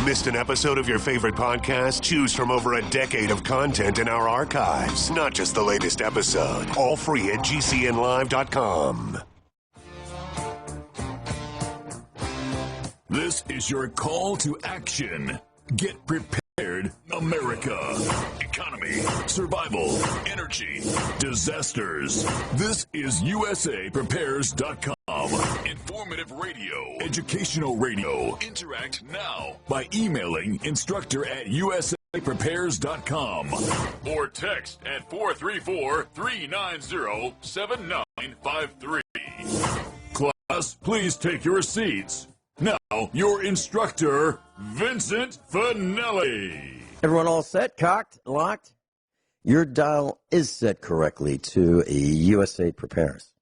Missed an episode of your favorite podcast? Choose from over a decade of content in our archives, not just the latest episode. All free at GCNlive.com. This is your call to action. Get prepared, America. Economy, survival, energy, disasters. This is USAPrepares.com. Informative radio, educational radio. Interact now by emailing instructor@usaprepares.com or text at 434-390-7953. Class, please take your seats. Now, your instructor, Vincent Finelli. Everyone all set, cocked, locked? Your dial is set correctly to USA Prepares.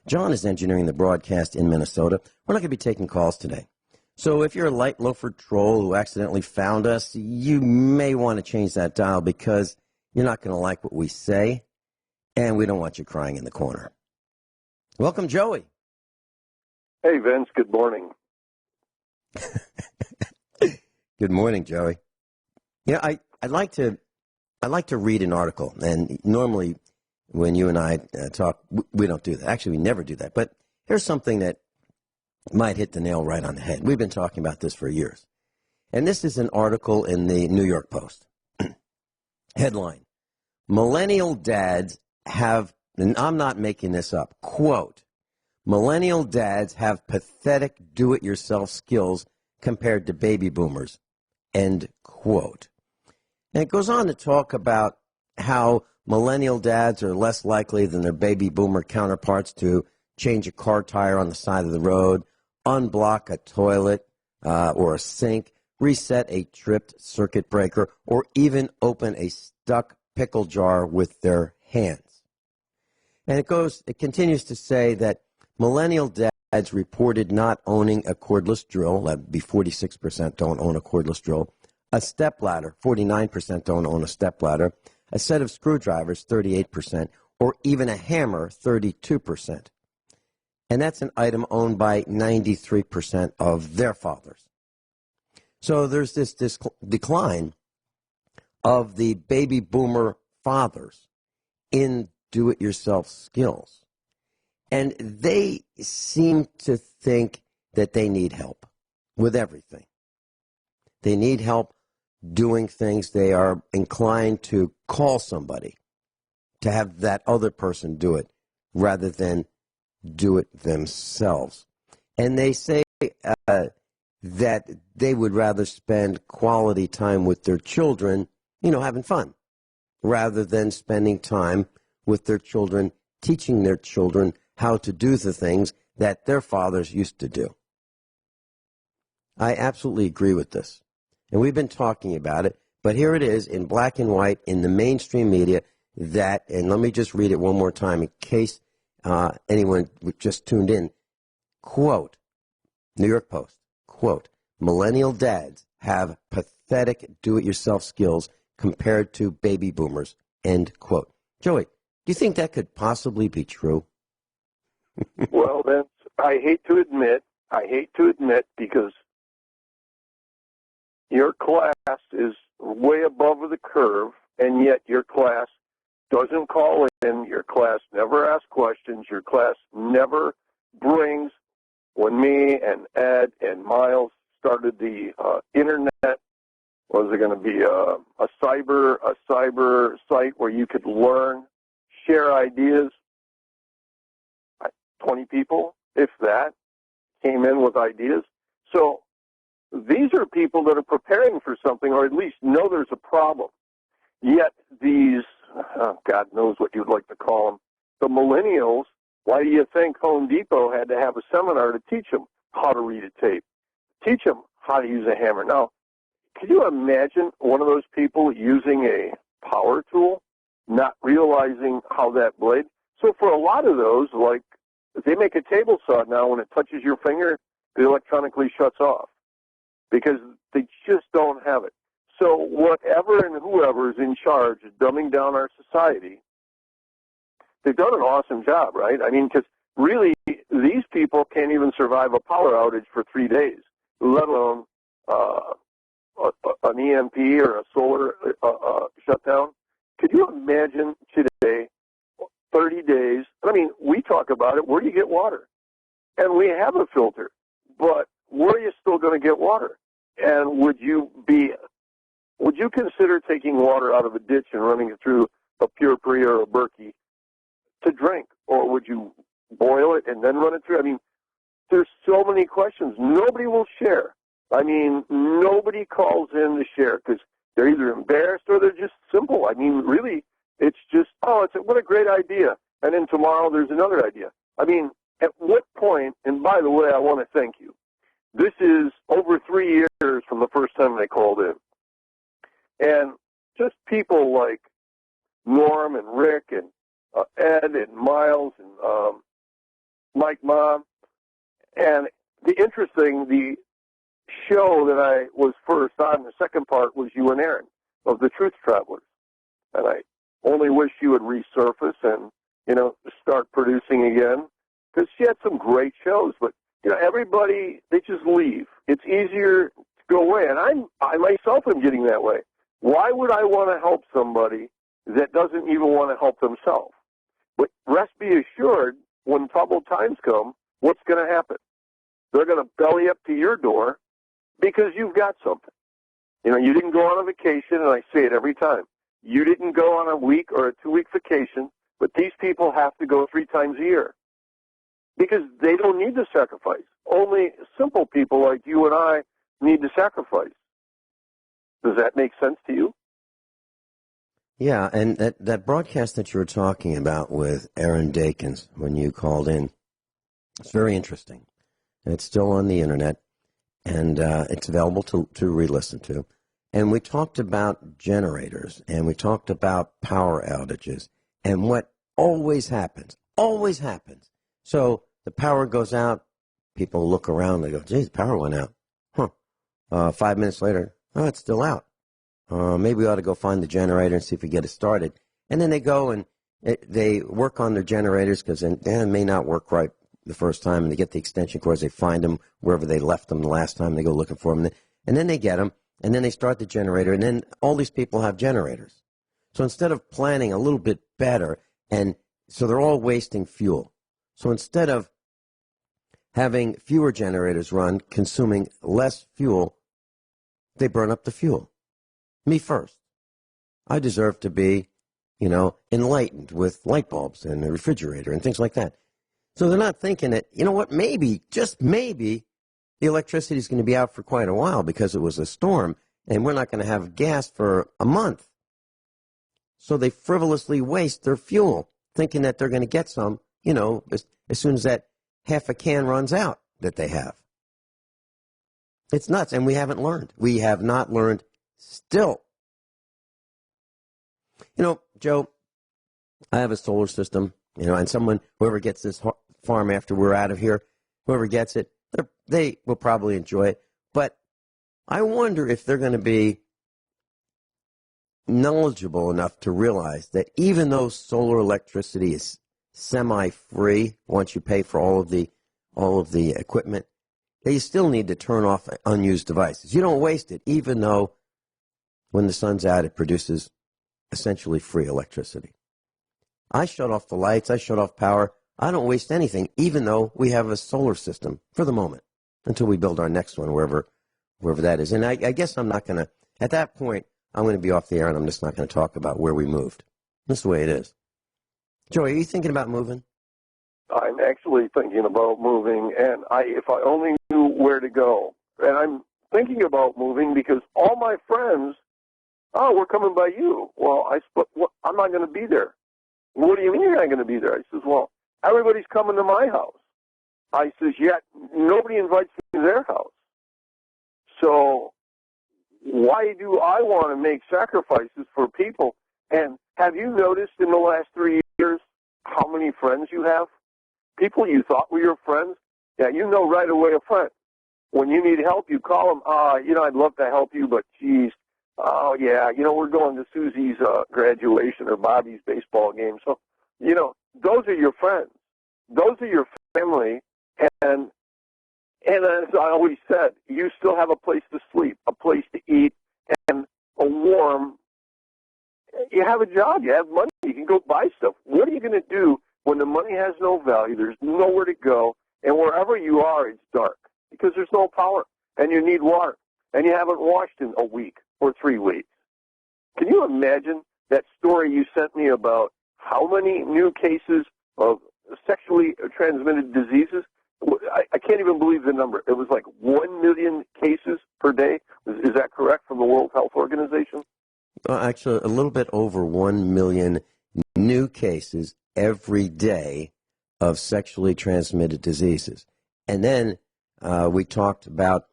John is engineering the broadcast in Minnesota. We're not going to be taking calls today. So if you're a light loafer troll who accidentally found us, you may want to change that dial because you're not going to like what we say, and we don't want you crying in the corner. Welcome, Joey. Hey, Vince. Good morning. Good morning, Joey. Yeah, I'd like to read an article, and normally when you and I talk, we don't do that. Actually, we never do that. But here's something that might hit the nail right on the head. We've been talking about this for years. And this is an article in the New York Post. Headline, Millennial dads have, and I'm not making this up, quote, Millennial dads have pathetic do-it-yourself skills compared to baby boomers, end quote. And it goes on to talk about how millennial dads are less likely than their baby boomer counterparts to change a car tire on the side of the road, unblock a toilet or a sink, reset a tripped circuit breaker, or even open a stuck pickle jar with their hands. And it continues to say that millennial dads reported not owning a cordless drill, that would be 46% don't own a cordless drill, a stepladder, 49% don't own a stepladder, a set of screwdrivers, 38%, or even a hammer, 32%. And that's an item owned by 93% of their fathers. So there's this decline of the baby boomer fathers in do-it-yourself skills. And they seem to think that they need help with everything. They need help doing things. They are inclined to call somebody to have that other person do it rather than do it themselves. And they say that they would rather spend quality time with their children, having fun, rather than spending time with their children, teaching their children how to do the things that their fathers used to do. I absolutely agree with this. And we've been talking about it, but here it is in black and white in the mainstream media that, and let me just read it one more time in case anyone just tuned in, quote, New York Post, quote, millennial dads have pathetic do-it-yourself skills compared to baby boomers, end quote. Joey, do you think that could possibly be true? Well, Vince, I hate to admit because your class is way above the curve, and yet your class doesn't call in. Your class never asks questions. Your class never brings. When me and Ed and Miles started the internet, was it going to be a cyber site where you could learn, share ideas? 20 people, if that, came in with ideas. So these are people that are preparing for something, or at least know there's a problem. Yet these, God knows what you'd like to call them, the millennials, why do you think Home Depot had to have a seminar to teach them how to read a tape, teach them how to use a hammer? Now, can you imagine one of those people using a power tool, not realizing how that blade? So for a lot of those, like, if they make a table saw now, when it touches your finger, it electronically shuts off because they just don't have it. So whatever and whoever is in charge of dumbing down our society, they've done an awesome job, right? I mean, because really, these people can't even survive a power outage for 3 days, let alone an EMP or a solar shutdown. Could you imagine today, 30 days? I mean, we talk about it. Where do you get water? And we have a filter, but where are you still going to get water? And would you consider taking water out of a ditch and running it through a Pure Pre or a Berkey to drink? Or would you boil it and then run it through? I mean, there's so many questions. Nobody will share. I mean, nobody calls in to share because they're either embarrassed or they're just simple. I mean, really, it's just, what a great idea. And then tomorrow there's another idea. I mean, at what point, and by the way, I want to thank you. This is over 3 years from the first time they called in. And just people like Norm and Rick and Ed and Miles and Mike Mom. And the show that I was first on, the second part was you and Aaron of the Truth Travelers. And I only wish you would resurface and, start producing again, because she had some great shows. But, everybody, they just leave. It's easier to go away. And I myself am getting that way. Why would I want to help somebody that doesn't even want to help themselves? But rest be assured, when troubled times come, what's going to happen? They're going to belly up to your door because you've got something. You didn't go on a vacation, and I say it every time. You didn't go on a week or a 2-week vacation, but these people have to go 3 times a year because they don't need to sacrifice. Only simple people like you and I need to sacrifice. Does that make sense to you? Yeah, and that broadcast that you were talking about with Aaron Dakins when you called in, it's very interesting. It's still on the internet, and it's available to re-listen to. And we talked about generators, and we talked about power outages, and what always happens. So the power goes out, people look around, they go, geez, the power went out. 5 minutes later, it's still out. Maybe we ought to go find the generator and see if we get it started. And then they go and they work on their generators because it may not work right the first time, and they get the extension cords. They find them wherever they left them the last time. They go looking for them, and then they get them, and then they start the generator, and then all these people have generators. So instead of planning a little bit better, and so they're all wasting fuel. So instead of having fewer generators run, consuming less fuel, they burn up the fuel. Me first. I deserve to be, enlightened with light bulbs and a refrigerator and things like that. So they're not thinking that, maybe, just maybe, the electricity is going to be out for quite a while because it was a storm, and we're not going to have gas for a month. So they frivolously waste their fuel, thinking that they're going to get some, as soon as that half a can runs out that they have. It's nuts, and we haven't learned. We have not learned still. Joe, I have a solar system, and whoever gets this farm after we're out of here, whoever gets it, they will probably enjoy it. But I wonder if they're going to be knowledgeable enough to realize that even though solar electricity is semi-free once you pay for all of the equipment, you still need to turn off unused devices. You don't waste it, even though when the sun's out, it produces essentially free electricity. I shut off the lights. I shut off power. I don't waste anything, even though we have a solar system for the moment until we build our next one, wherever that is. And I guess I'm not going to, at that point, I'm going to be off the air, and I'm just not going to talk about where we moved. That's the way it is. Joey, are you thinking about moving? I'm actually thinking about moving, and if I only knew where to go. And I'm thinking about moving because all my friends, we're coming by you. Well, I'm not going to be there. What do you mean you're not going to be there? I says, well, everybody's coming to my house. I says, yet nobody invites me to their house. So why do I want to make sacrifices for people? And have you noticed in the last 3 years how many friends you have? People you thought were your friends? Yeah, right away a friend. When you need help, you call them. I'd love to help you, but geez, we're going to Susie's graduation or Bobby's baseball game. So, those are your friends. Those are your family. And as I always said, you still have a place to sleep, a place to eat, you have a job, you have money, you can go buy stuff. What are you going to do when the money has no value, there's nowhere to go, and wherever you are, it's dark because there's no power, and you need water, and you haven't washed in a week or 3 weeks? Can you imagine that story you sent me about how many new cases of sexually transmitted diseases? I can't even believe the number. It was like 1 million cases per day. Is that correct from the World Health Organization? Actually, a little bit over 1 million new cases every day of sexually transmitted diseases. And then we talked about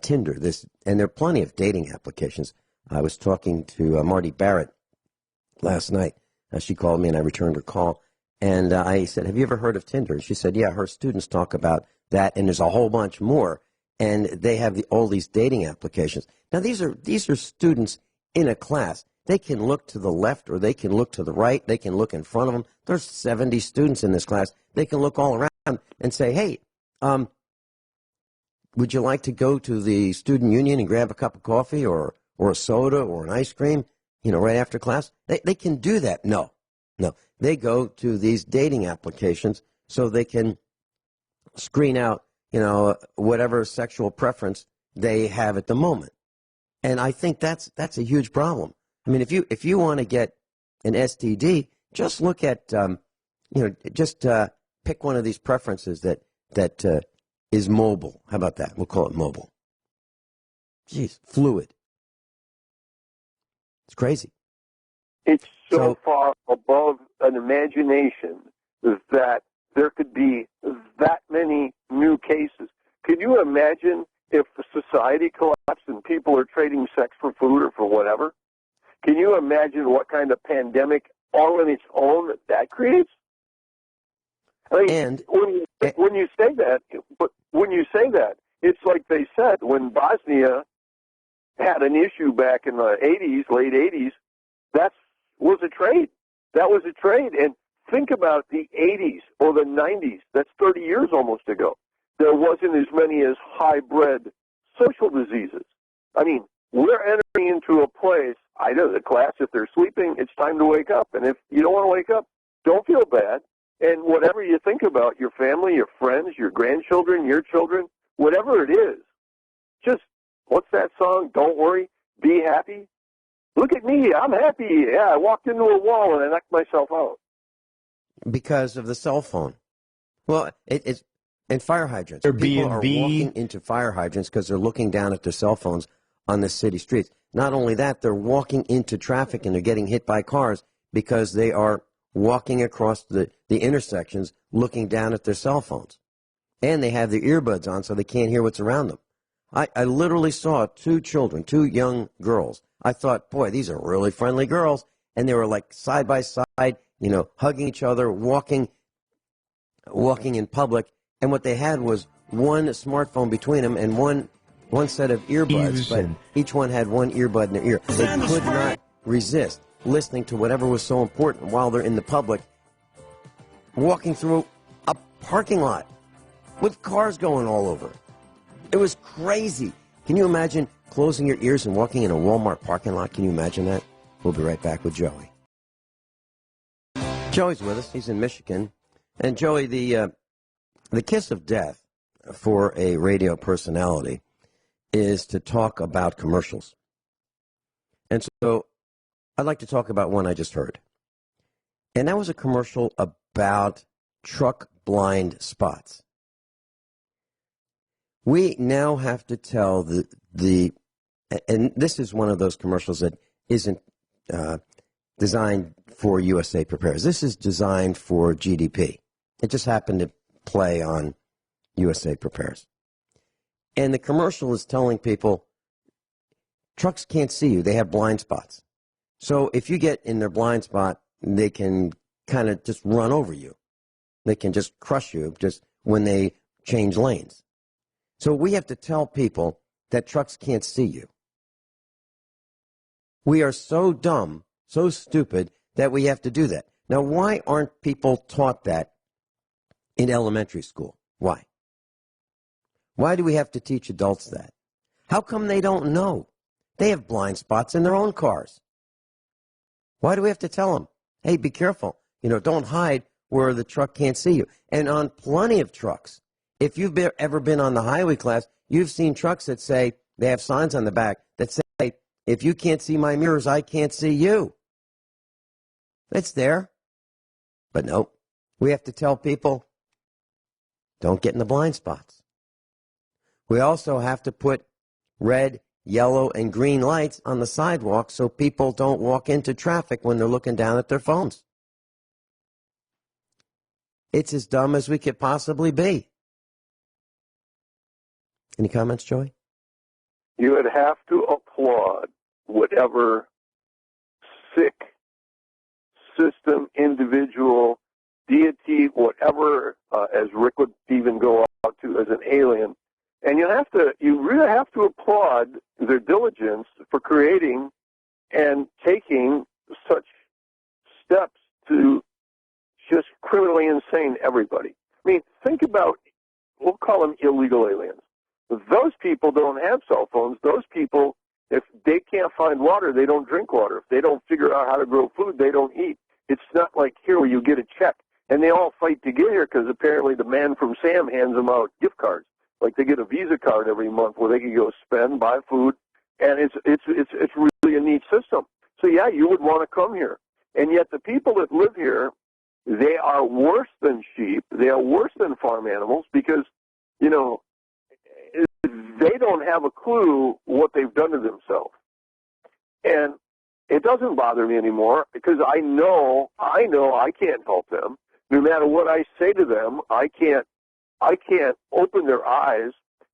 Tinder. And there are plenty of dating applications. I was talking to Marty Barrett last night. She called me and I returned her call. And I said, have you ever heard of Tinder? And she said, yeah, her students talk about that, and there's a whole bunch more. And they have all these dating applications. Now, these are students in a class. They can look to the left or they can look to the right. They can look in front of them. There's 70 students in this class. They can look all around and say, hey, would you like to go to the student union and grab a cup of coffee or a soda or an ice cream, right after class? They can do that. No. They go to these dating applications so they can screen out, whatever sexual preference they have at the moment. And I think that's a huge problem. I mean, if you want to get an STD, just look at, pick one of these preferences that is mobile. How about that? We'll call it mobile. Jeez, fluid. It's crazy. It's so far above an imagination that there could be that many new cases. Can you imagine if society collapsed and people are trading sex for food or for whatever? Can you imagine what kind of pandemic all on its own that creates? I mean, when you say that, it's like they said when Bosnia had an issue back in the 80s, late 80s, that was a trade. That was a trade. And think about the 80s or the 90s. That's 30 years almost ago. There wasn't as many as hybrid social diseases. I mean, we're entering into a place, I know the class, if they're sleeping, it's time to wake up. And if you don't want to wake up, don't feel bad. And whatever you think about your family, your friends, your grandchildren, your children, whatever it is, just, what's that song? Don't worry, be happy. Look at me, I'm happy. Yeah, I walked into a wall and I knocked myself out. Because of the cell phone. Well, it's and fire hydrants. People are walking into fire hydrants because they're looking down at their cell phones on the city streets. Not only that, they're walking into traffic and they're getting hit by cars because they are walking across the intersections looking down at their cell phones. And they have their earbuds on so they can't hear what's around them. I literally saw two young girls. I thought, boy, these are really friendly girls. And they were like side by side, hugging each other, walking in public. And what they had was one smartphone between them and one set of earbuds. But each one had one earbud in their ear. They could not resist listening to whatever was so important while they're in the public, walking through a parking lot with cars going all over. It was crazy. Can you imagine closing your ears and walking in a Walmart parking lot? Can you imagine that? We'll be right back with Joey. Joey's with us. He's in Michigan. And Joey, the kiss of death for a radio personality is to talk about commercials. And so I'd like to talk about one I just heard. And that was a commercial about truck blind spots. We now have to tell and this is one of those commercials that isn't designed for USA Prepares. This is designed for GDP. It just happened to play on USA Prepares. And the commercial is telling people, trucks can't see you. They have blind spots. So if you get in their blind spot, they can kind of just run over you. They can just crush you just when they change lanes. So we have to tell people that trucks can't see you. We are so dumb, so stupid, that we have to do that. Now, why aren't people taught that in elementary school? Why? Why do we have to teach adults that? How come they don't know? They have blind spots in their own cars. Why do we have to tell them, hey, be careful, don't hide where the truck can't see you? And on plenty of trucks, if you've ever been on the highway class, you've seen trucks that say, they have signs on the back that say, if you can't see my mirrors, I can't see you. It's there. But no, we have to tell people, don't get in the blind spots. We also have to put red, yellow, and green lights on the sidewalk so people don't walk into traffic when they're looking down at their phones. It's as dumb as we could possibly be. Any comments, Joey? You would have to applaud whatever sick system, individual, deity, whatever, as Rick would even go out to as an alien. And you really have to applaud their diligence for creating and taking such steps to just criminally insane everybody. I mean, think about, we'll call them illegal aliens. Those people don't have cell phones. Those people, if they can't find water, they don't drink water. If they don't figure out how to grow food, they don't eat. It's not like here where you get a check and they all fight to get here because apparently the man from Sam hands them out gift cards. Like they get a Visa card every month where they can go spend, buy food, and it's really a neat system. So yeah, you would want to come here. And yet the people that live here, they are worse than sheep. They are worse than farm animals because, they don't have a clue what they've done to themselves. And it doesn't bother me anymore because I know I can't help them. No matter what I say to them, I can't open their eyes.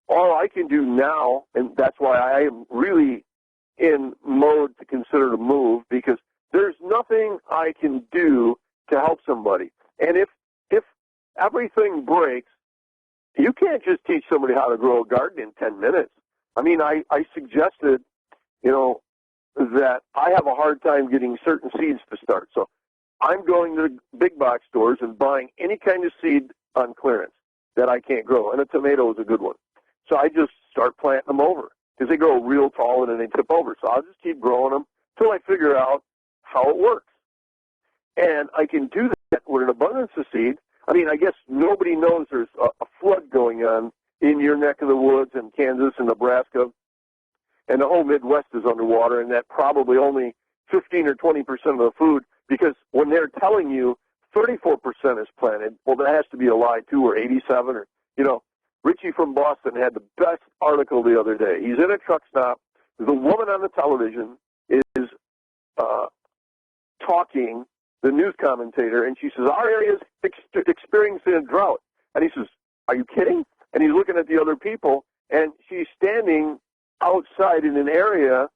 All I can do now, and that's why I am really in mode to consider to move, because there's nothing I can do to help somebody. And if everything breaks, you can't just teach somebody how to grow a garden in 10 minutes. I mean, I suggested, that I have a hard time getting certain seeds to start. So I'm going to big box stores and buying any kind of seed on clearance that I can't grow. And a tomato is a good one. So I just start planting them over because they grow real tall and then they tip over. So I'll just keep growing them until I figure out how it works. And I can do that with an abundance of seed. I mean, I guess nobody knows there's a flood going on in your neck of the woods in Kansas and Nebraska, and the whole Midwest is underwater, and that probably only 15 or 20% of the food, because when they're telling you 34% is planted, well, that has to be a lie, too, or 87, or, Richie from Boston had the best article the other day. He's in a truck stop. The woman on the television is talking, the news commentator, and she says, our area is experiencing a drought. And he says, are you kidding? And he's looking at the other people, and she's standing outside in an area,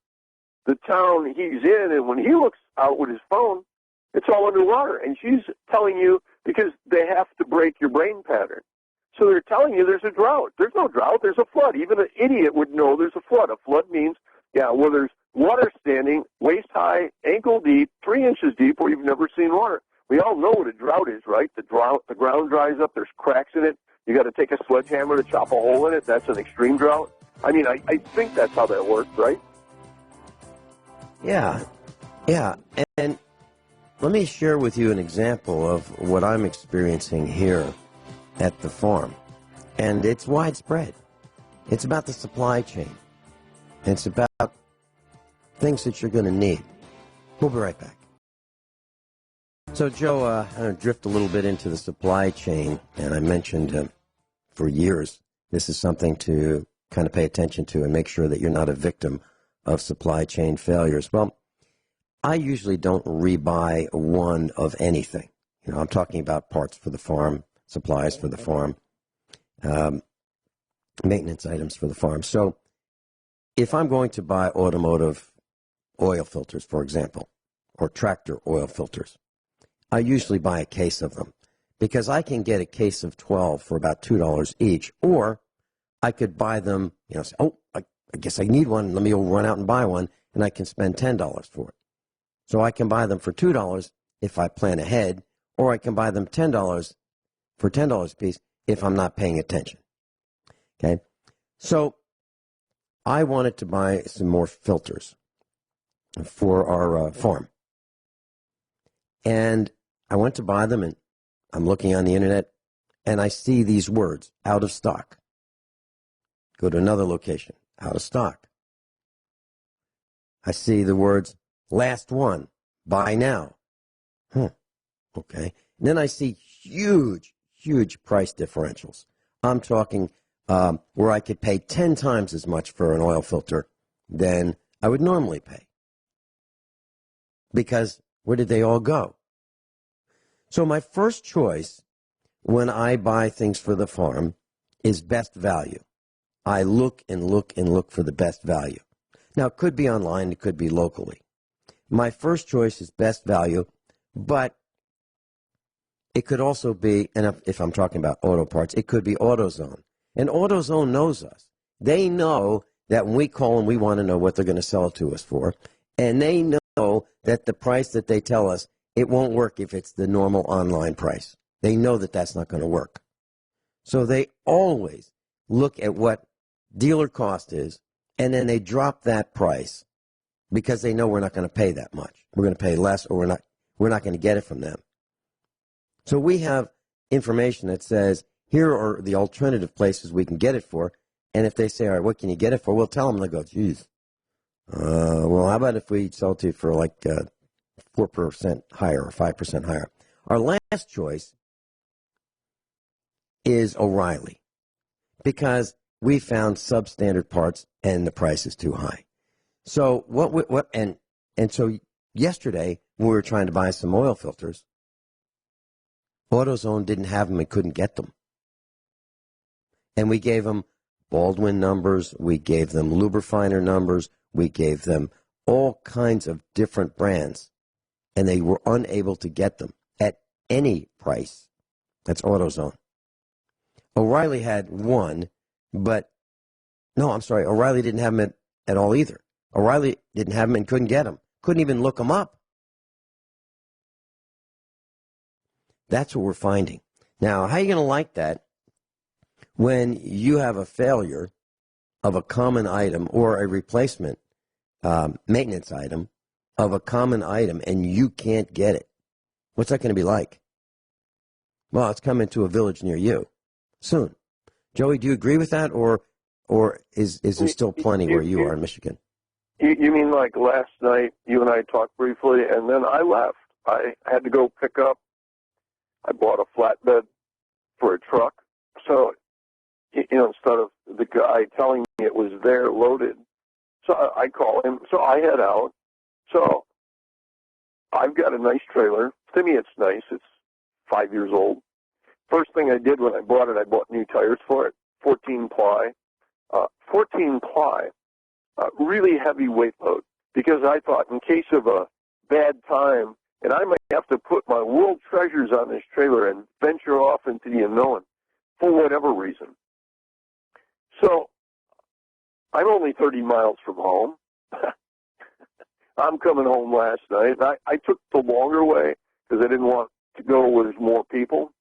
the town he's in, and when he looks out with his phone, it's all underwater. And she's telling you, because they have to break your brain pattern. So they're telling you there's a drought. There's no drought. There's a flood. Even an idiot would know there's a flood. A flood means, where there's water standing waist high, ankle deep, 3 inches deep, where you've never seen water. We all know what a drought is, right? The ground dries up. There's cracks in it. You got to take a sledgehammer to chop a hole in it. That's an extreme drought. I mean, I think that's how that works, right? Yeah. And let me share with you an example of what I'm experiencing here at the farm. And it's widespread. It's about the supply chain. It's about things that you're going to need. We'll be right back. So, Joe, I'm going to drift a little bit into the supply chain, and I mentioned for years this is something to kind of pay attention to and make sure that you're not a victim of supply chain failures. Well, I usually don't rebuy one of anything. I'm talking about parts for the farm, supplies for the farm, maintenance items for the farm. So if I'm going to buy automotive oil filters, for example, or tractor oil filters, I usually buy a case of them because I can get a case of 12 for about $2 each, or I could buy them, say, I guess I need one. Let me go run out and buy one, and I can spend $10 for it. So I can buy them for $2 if I plan ahead, or I can buy them $10 for $10 a piece if I'm not paying attention. Okay? So I wanted to buy some more filters for our farm. And I went to buy them, and I'm looking on the internet, and I see these words, out of stock. Go to another location, out of stock. I see the words, last one, buy now. Okay. And then I see huge, huge price differentials. I'm talking where I could pay 10 times as much for an oil filter than I would normally pay. Because where did they all go? So my first choice when I buy things for the farm is best value. I look and look and look for the best value. Now, it could be online, it could be locally. My first choice is best value, but it could also be, and if I'm talking about auto parts, it could be AutoZone. And AutoZone knows us. They know that when we call them, we want to know what they're going to sell it to us for. And they know that the price that they tell us, it won't work if it's the normal online price. They know that that's not going to work. So they always look at what dealer cost is, and then they drop that price because they know we're not going to pay that much. We're going to pay less, or we're not going to get it from them. So we have information that says, here are the alternative places we can get it for. And if they say, all right, what can you get it for? We'll tell them. They'll go, geez, well, how about if we sell it to you for like 4% higher or 5% higher? Our last choice is O'Reilly, because we found substandard parts and the price is too high. So so yesterday when we were trying to buy some oil filters, AutoZone didn't have them and couldn't get them. And we gave them Baldwin numbers, we gave them Lubrifiner numbers, we gave them all kinds of different brands, and they were unable to get them at any price. That's AutoZone. O'Reilly had one, but no, I'm sorry, O'Reilly didn't have them at all either. O'Reilly didn't have them and couldn't get them. Couldn't even look them up. That's what we're finding. Now, how are you going to like that when you have a failure of a common item or a replacement maintenance item of a common item and you can't get it? What's that going to be like? Well, it's coming to a village near you soon. Joey, do you agree with that, or is there still plenty where you are in Michigan? You mean like last night you and I talked briefly, and then I left. I had to go pick up. I bought a flatbed for a truck. So, instead of the guy telling me it was there loaded, so I call him. So I head out. So I've got a nice trailer. To me, it's nice. It's 5 years old. First thing I did when I bought it, I bought new tires for it, 14 ply. 14 ply, really heavy weight load, because I thought in case of a bad time, and I might have to put my world treasures on this trailer and venture off into the unknown for whatever reason. So I'm only 30 miles from home. I'm coming home last night. I took the longer way because I didn't want to go where there's more people.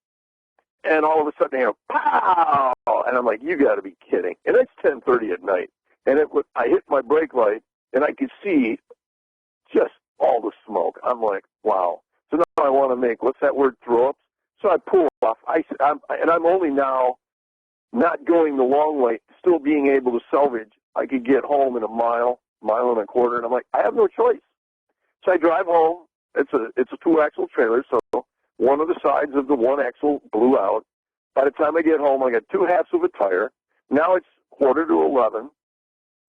And all of a sudden, I hear, pow! And I'm like, you got to be kidding. And it's 10:30 at night. And I hit my brake light, and I could see just all the smoke. I'm like, wow. So now I want to make, what's that word, throw-ups? So I pull off. And I'm only now not going the long way, still being able to salvage. I could get home in a mile and a quarter. And I'm like, I have no choice. So I drive home. It's a two-axle trailer, so one of the sides of the one axle blew out. By the time I get home, I got two halves of a tire. Now it's 10:45.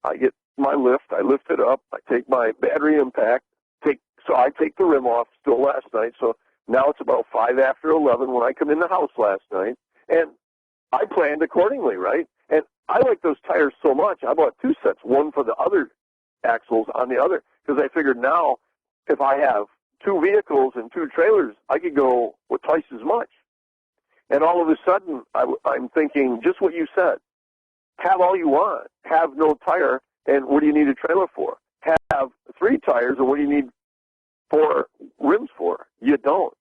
I get my lift. I lift it up. I take my battery impact. So I take the rim off still last night. So now it's about 11:05 when I come in the house last night. And I planned accordingly, right? And I like those tires so much, I bought two sets, one for the other axles on the other, because I figured now if I have two vehicles and two trailers, I could go with twice as much. And all of a sudden, I'm thinking just what you said. Have all you want. Have no tire, and what do you need a trailer for? Have three tires, and what do you need four rims for? You don't.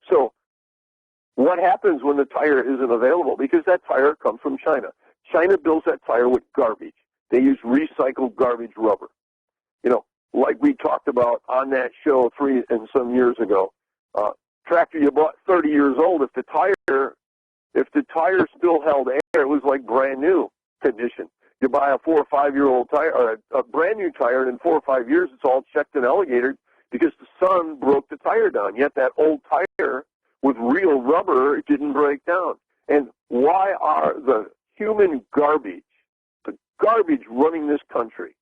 So what happens when the tire isn't available? Because that tire comes from China. China builds that tire with garbage. They use recycled garbage rubber. Like we talked about on that show 3 and some years ago, tractor you bought 30 years old, if the tire still held air, it was like brand new condition. You buy a 4 or 5 year old tire, or a brand new tire, and in 4 or 5 years it's all checked and alligator because the sun broke the tire down. Yet that old tire with real rubber, it didn't break down. And why are the human garbage, the garbage running this country,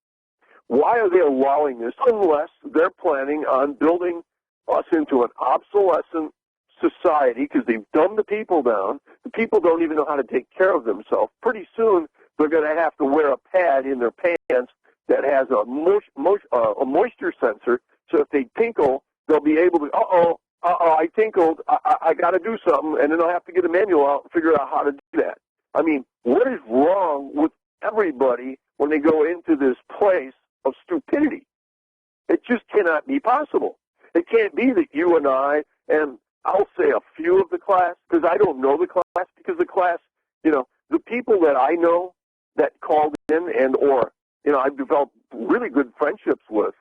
why are they allowing this unless they're planning on building us into an obsolescent society because they've dumbed the people down? The people don't even know how to take care of themselves. Pretty soon they're going to have to wear a pad in their pants that has a moisture sensor, so if they tinkle, they'll be able to, I tinkled, I got to do something, and then they'll have to get a manual out and figure out how to do that. I mean, what is wrong with everybody when they go into this place of stupidity? It just cannot be possible. It can't be that you and I, and I'll say a few of the class, because I don't know the class, because the class, the people that I know that called in I've developed really good friendships with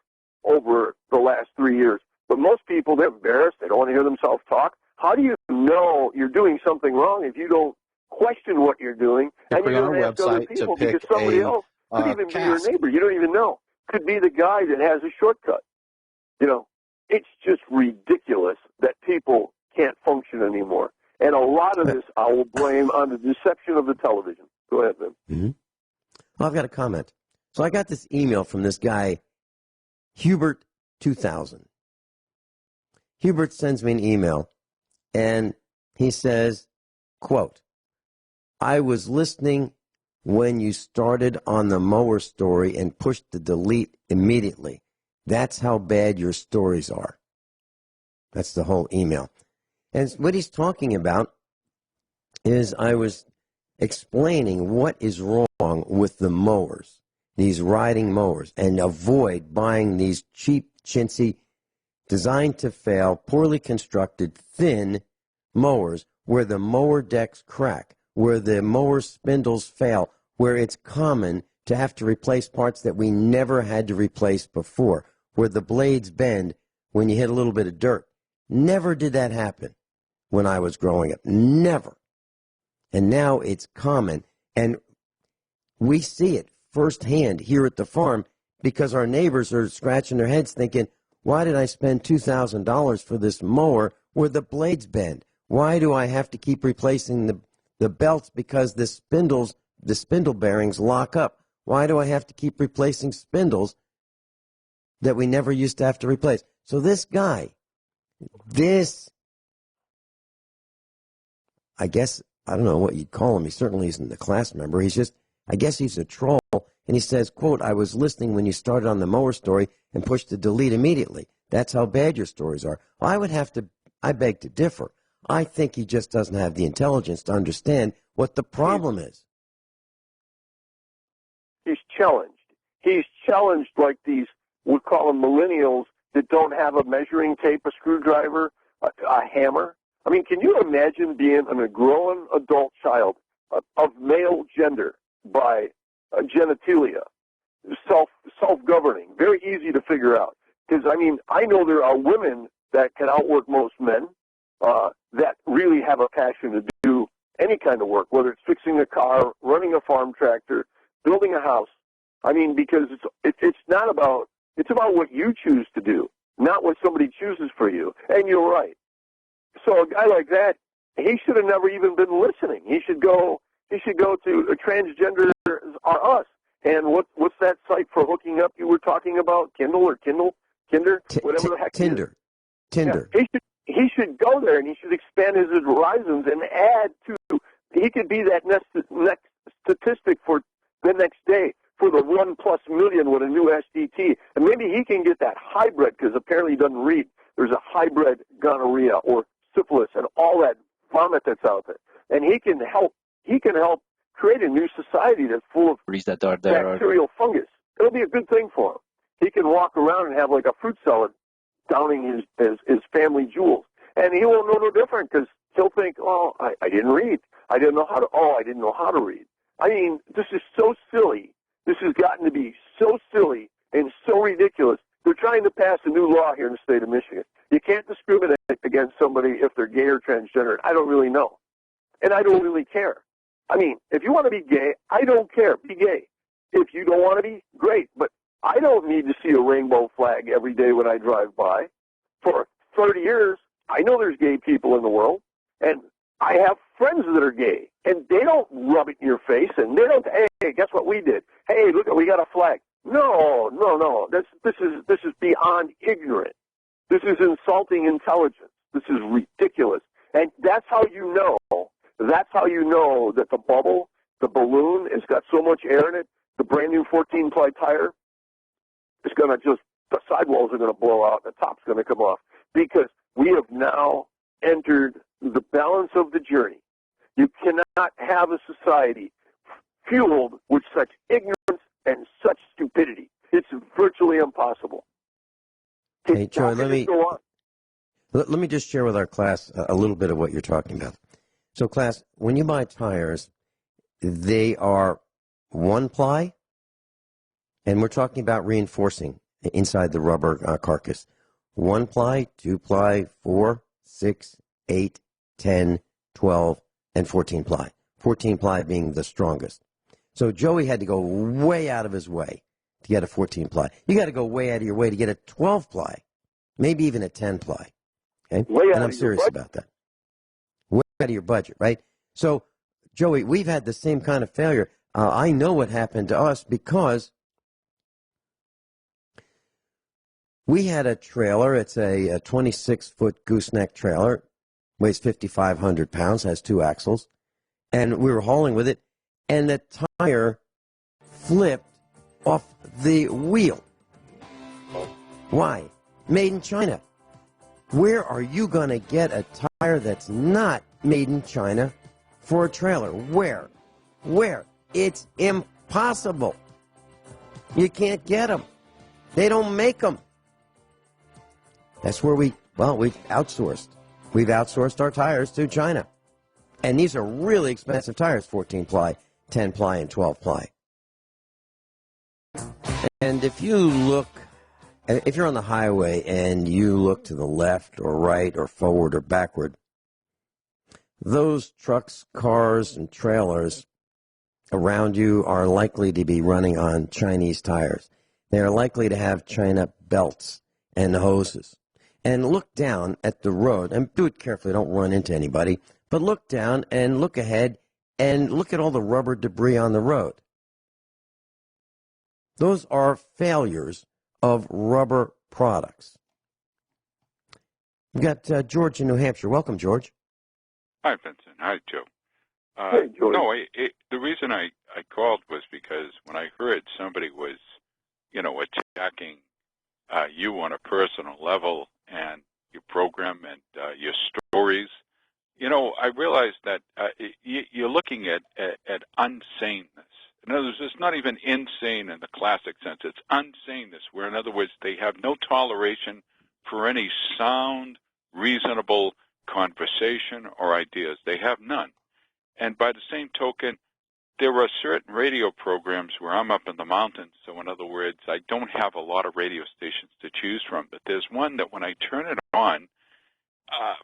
over the last 3 years. But most people, they're embarrassed. They don't want to hear themselves talk. How do you know you're doing something wrong if you don't question what you're doing and you don't ask other people, because somebody else could even be your neighbor. You don't even know. Could be the guy that has a shortcut. It's just ridiculous that people can't function anymore. And a lot of this I will blame on the deception of the television. Go ahead, Ben. Mm-hmm. Well, I've got a comment. So I got this email from this guy, Hubert 2000. Hubert sends me an email, and he says, quote, I was listening when you started on the mower story and pushed the delete immediately. That's how bad your stories are. That's the whole email. And what he's talking about is I was explaining what is wrong with the mowers, these riding mowers, and avoid buying these cheap, chintzy, designed to fail, poorly constructed, thin mowers where the mower decks crack, where the mower spindles fail, where it's common to have to replace parts that we never had to replace before, where the blades bend when you hit a little bit of dirt. Never did that happen when I was growing up. Never. And now it's common. And we see it firsthand here at the farm because our neighbors are scratching their heads thinking, why did I spend $2,000 for this mower where the blades bend? Why do I have to keep replacing the belts because the spindle bearings lock up? Why do I have to keep replacing spindles that we never used to have to replace? So this guy, I guess, I don't know what you'd call him. He certainly isn't a class member. I guess he's a troll. And he says, quote, I was listening when you started on the mower story and pushed the delete immediately. That's how bad your stories are. Well, I beg to differ. I think he just doesn't have the intelligence to understand what the problem is. He's challenged. He's challenged like these, we call them millennials, that don't have a measuring tape, a screwdriver, a hammer. I mean, can you imagine being a grown adult child of male gender by genitalia, self-governing, very easy to figure out? Because, I mean, I know there are women that can outwork most men that really have a passion to do any kind of work, whether it's fixing a car, running a farm tractor, building a house. I mean, because it's not about, it's about what you choose to do, not what somebody chooses for you. And you're right. So a guy like that, he should have never even been listening. He should go to a Transgenders Are Us. And what's that site for hooking up you were talking about? Kindle or Kinder, whatever the heck. Tinder. Yeah, he should go there and he should expand his horizons and add to. He could be that next statistic for the next day for the 1+ million with a new STT, and maybe he can get that hybrid because apparently he doesn't read. There's a hybrid gonorrhea or syphilis and all that vomit that's out there, and he can help. He can help create a new society that's full of bacterial fungus. It'll be a good thing for him. He can walk around and have like a fruit salad, downing his family jewels, and he won't know no different because he'll think, oh, I didn't read. I didn't know how to. Oh, I didn't know how to read. I mean, this is so silly. This has gotten to be so silly and so ridiculous. There They're trying to pass a new law here in the state of Michigan. You can't discriminate against somebody if they're gay or transgender. I don't really know. And I don't really care. I mean, if you want to be gay, I don't care. Be gay. If you don't want to be, great. But I don't need to see a rainbow flag every day when I drive by. For 30 years, I know there's gay people in the world, and I have friends that are gay, and they don't rub it in your face, and they don't, hey, guess what we did? Hey, look, we got a flag. No. This is beyond ignorant. This is insulting intelligence. This is ridiculous. And that's how you know. That's how you know that the bubble, the balloon, has got so much air in it, the brand new 14-ply tire is going to just, the sidewalls are going to blow out, the top's going to come off. Because we have now entered the balance of the journey. You cannot have a society fueled with such ignorance and such stupidity. It's virtually impossible. Hey, Joey, let me just share with our class a little bit of what you're talking about. So, class, when you buy tires, they are 1-ply, and we're talking about reinforcing inside the rubber carcass. 1-ply, 2-ply, 4, 6, 8, 10, 12, and 14-ply. 14-ply being the strongest. So Joey had to go way out of his way to get a 14-ply. You got to go way out of your way to get a 12-ply, maybe even a 10-ply. Okay? And I'm serious about that. Way out of your budget, right? So, Joey, we've had the same kind of failure. I know what happened to us because we had a trailer. It's a 26-foot gooseneck trailer, weighs 5,500 pounds, has 2 axles, and we were hauling with it, and the tire flipped off the wheel. Why? Made in China. Where are you going to get a tire that's not made in China for a trailer? Where? It's impossible. You can't get them. They don't make them. That's where we've outsourced. We've outsourced our tires to China. And these are really expensive tires, 14-ply, 10-ply, and 12-ply. And if you're on the highway and you look to the left or right or forward or backward, those trucks, cars, and trailers around you are likely to be running on Chinese tires. They are likely to have China belts and hoses. And look down at the road, and do it carefully, don't run into anybody, but look down and look ahead and look at all the rubber debris on the road. Those are failures of rubber products. We've got George in New Hampshire. Welcome, George. Hi, Vincent. Hi, Joe. Hey, George. No, the reason I called was because when I heard somebody was, attacking you on a personal level and your program and your stories, I realized that you're looking at unsaneness. In other words, it's not even insane in the classic sense. It's unsaneness, where, in other words, they have no toleration for any sound, reasonable conversation or ideas. They have none. And by the same token, there are certain radio programs where I'm up in the mountains, so in other words, I don't have a lot of radio stations to choose from, but there's one that when I turn it on,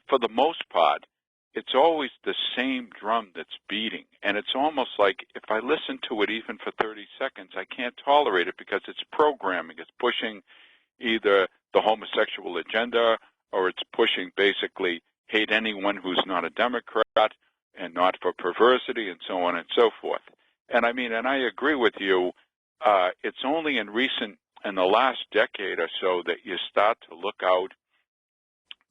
for the most part, it's always the same drum that's beating. And it's almost like if I listen to it even for 30 seconds, I can't tolerate it because it's programming. It's pushing either the homosexual agenda or it's pushing basically hate anyone who's not a Democrat and not for perversity and so on and so forth. And I agree with you. It's only in the last decade or so that you start to look out,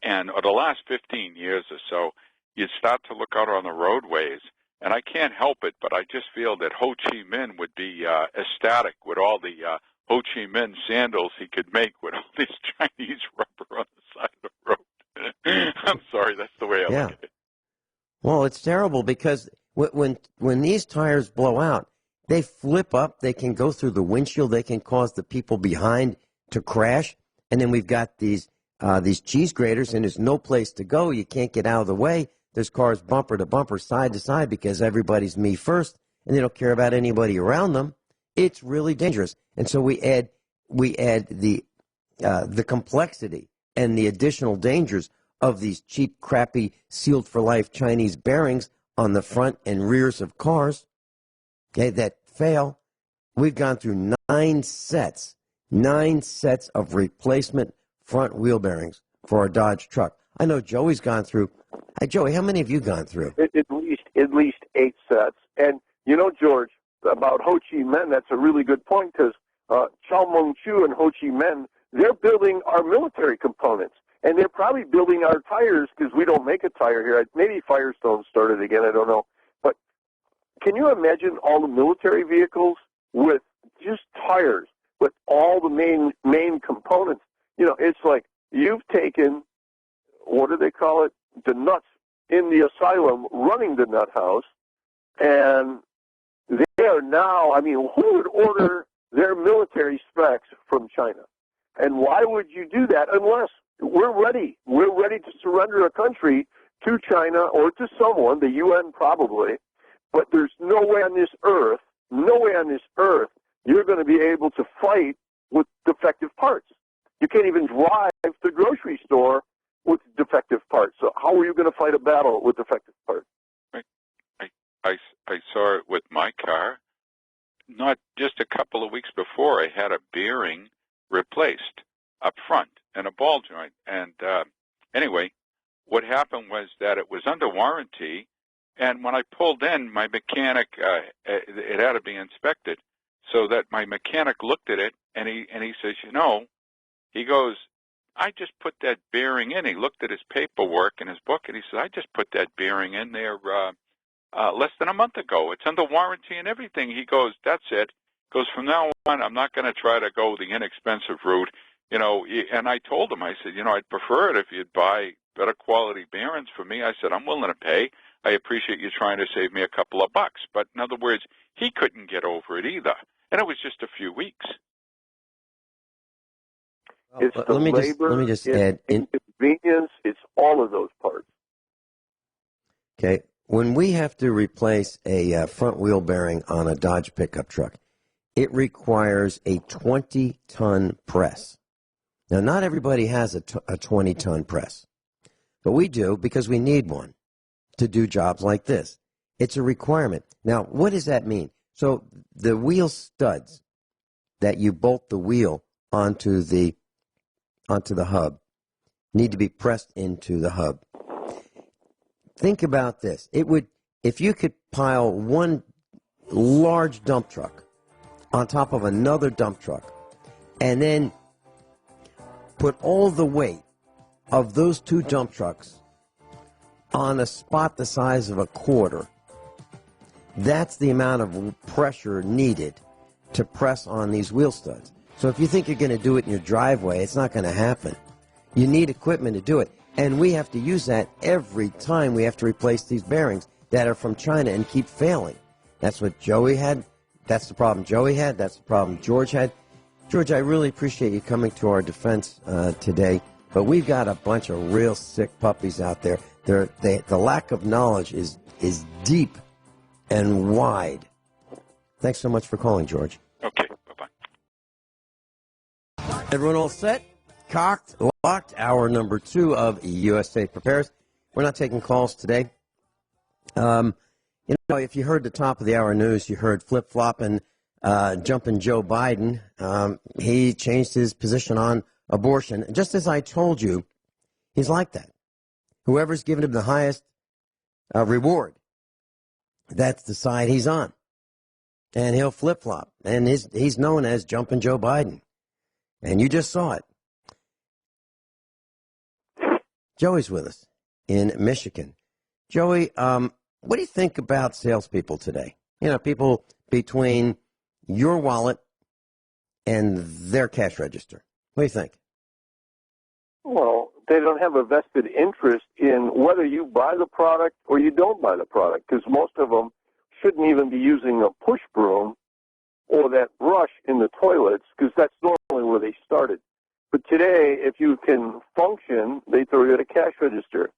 or the last 15 years or so, you start to look out on the roadways, and I can't help it, but I just feel that Ho Chi Minh would be ecstatic with all the Ho Chi Minh sandals he could make with all this Chinese rubber on the side of the road. I'm sorry, that's the way I look at it. Well, it's terrible because when these tires blow out, they flip up, they can go through the windshield, they can cause the people behind to crash, and then we've got these cheese graters, and there's no place to go. You can't get out of the way. There's cars bumper to bumper, side to side, because everybody's me first, and they don't care about anybody around them. It's really dangerous. And so we add the the complexity and the additional dangers of these cheap, crappy, sealed-for-life Chinese bearings on the front and rears of cars, okay, that fail. We've gone through 9 sets of replacement front wheel bearings for our Dodge truck. I know Joey's gone through. Hey, Joey, how many have you gone through? At least 8 sets. And, you know, George, about Ho Chi Minh, that's a really good point, because Chao Meng Chu and Ho Chi Minh, they're building our military components. And they're probably building our tires, because we don't make a tire here. Maybe Firestone started again, I don't know. But can you imagine all the military vehicles with just tires, with all the main components? You know, it's like you've taken, what do they call it, the nuts in the asylum running the nut house, and they are now, I mean, who would order their military specs from China? And why would you do that unless we're ready? We're ready to surrender a country to China or to someone, the UN probably, but there's no way on this earth, you're going to be able to fight with defective parts. You can't even drive to the grocery store with defective parts. So how are you going to fight a battle with defective parts? I saw it with my car. Not just a couple of weeks before, I had a bearing replaced up front and a ball joint. And anyway, what happened was that it was under warranty, and when I pulled in, my mechanic, it had to be inspected, so that my mechanic looked at it, and he says, you know, he goes, I just put that bearing in. He looked at his paperwork in his book, and he said, I just put that bearing in there less than a month ago. It's under warranty and everything. He goes, that's it. He goes, from now on, I'm not going to try to go the inexpensive route. You know, and I told him, I said, you know, I'd prefer it if you'd buy better quality bearings for me. I said, I'm willing to pay. I appreciate you trying to save me a couple of bucks. But in other words, he couldn't get over it either. And it was just a few weeks. It's the labor, let me just add inconvenience, it's all of those parts. Okay, when we have to replace a front wheel bearing on a Dodge pickup truck, it requires a 20-ton press. Now, not everybody has a 20-ton press, but we do because we need one to do jobs like this. It's a requirement. Now, what does that mean? So the wheel studs that you bolt the wheel onto the hub need to be pressed into the hub. Think about this. It would, if you could pile one large dump truck on top of another dump truck and then put all the weight of those 2 dump trucks on a spot the size of a quarter, that's the amount of pressure needed to press on these wheel studs. So if you think you're going to do it in your driveway, it's not going to happen. You need equipment to do it. And we have to use that every time we have to replace these bearings that are from China and keep failing. That's what Joey had. That's the problem Joey had. That's the problem George had. George, I really appreciate you coming to our defense today. But we've got a bunch of real sick puppies out there. The lack of knowledge is deep and wide. Thanks so much for calling, George. Okay, bye-bye. Everyone all set? Cocked, locked, hour number 2 of USA Prepares. We're not taking calls today. You know, if you heard the top of the hour news, you heard flip-flopping, jumping Joe Biden. He changed his position on abortion. Just as I told you, he's like that. Whoever's given him the highest reward, that's the side he's on. And he'll flip-flop. And he's known as jumping Joe Biden. And you just saw it. Joey's with us in Michigan. Joey, what do you think about salespeople today? You know, people between your wallet and their cash register. What do you think? Well, they don't have a vested interest in whether you buy the product or you don't buy the product, because most of them shouldn't even be using a push broom or that brush in the toilets, because that's normally where they started. But today, if you can function, they throw you at a cash register.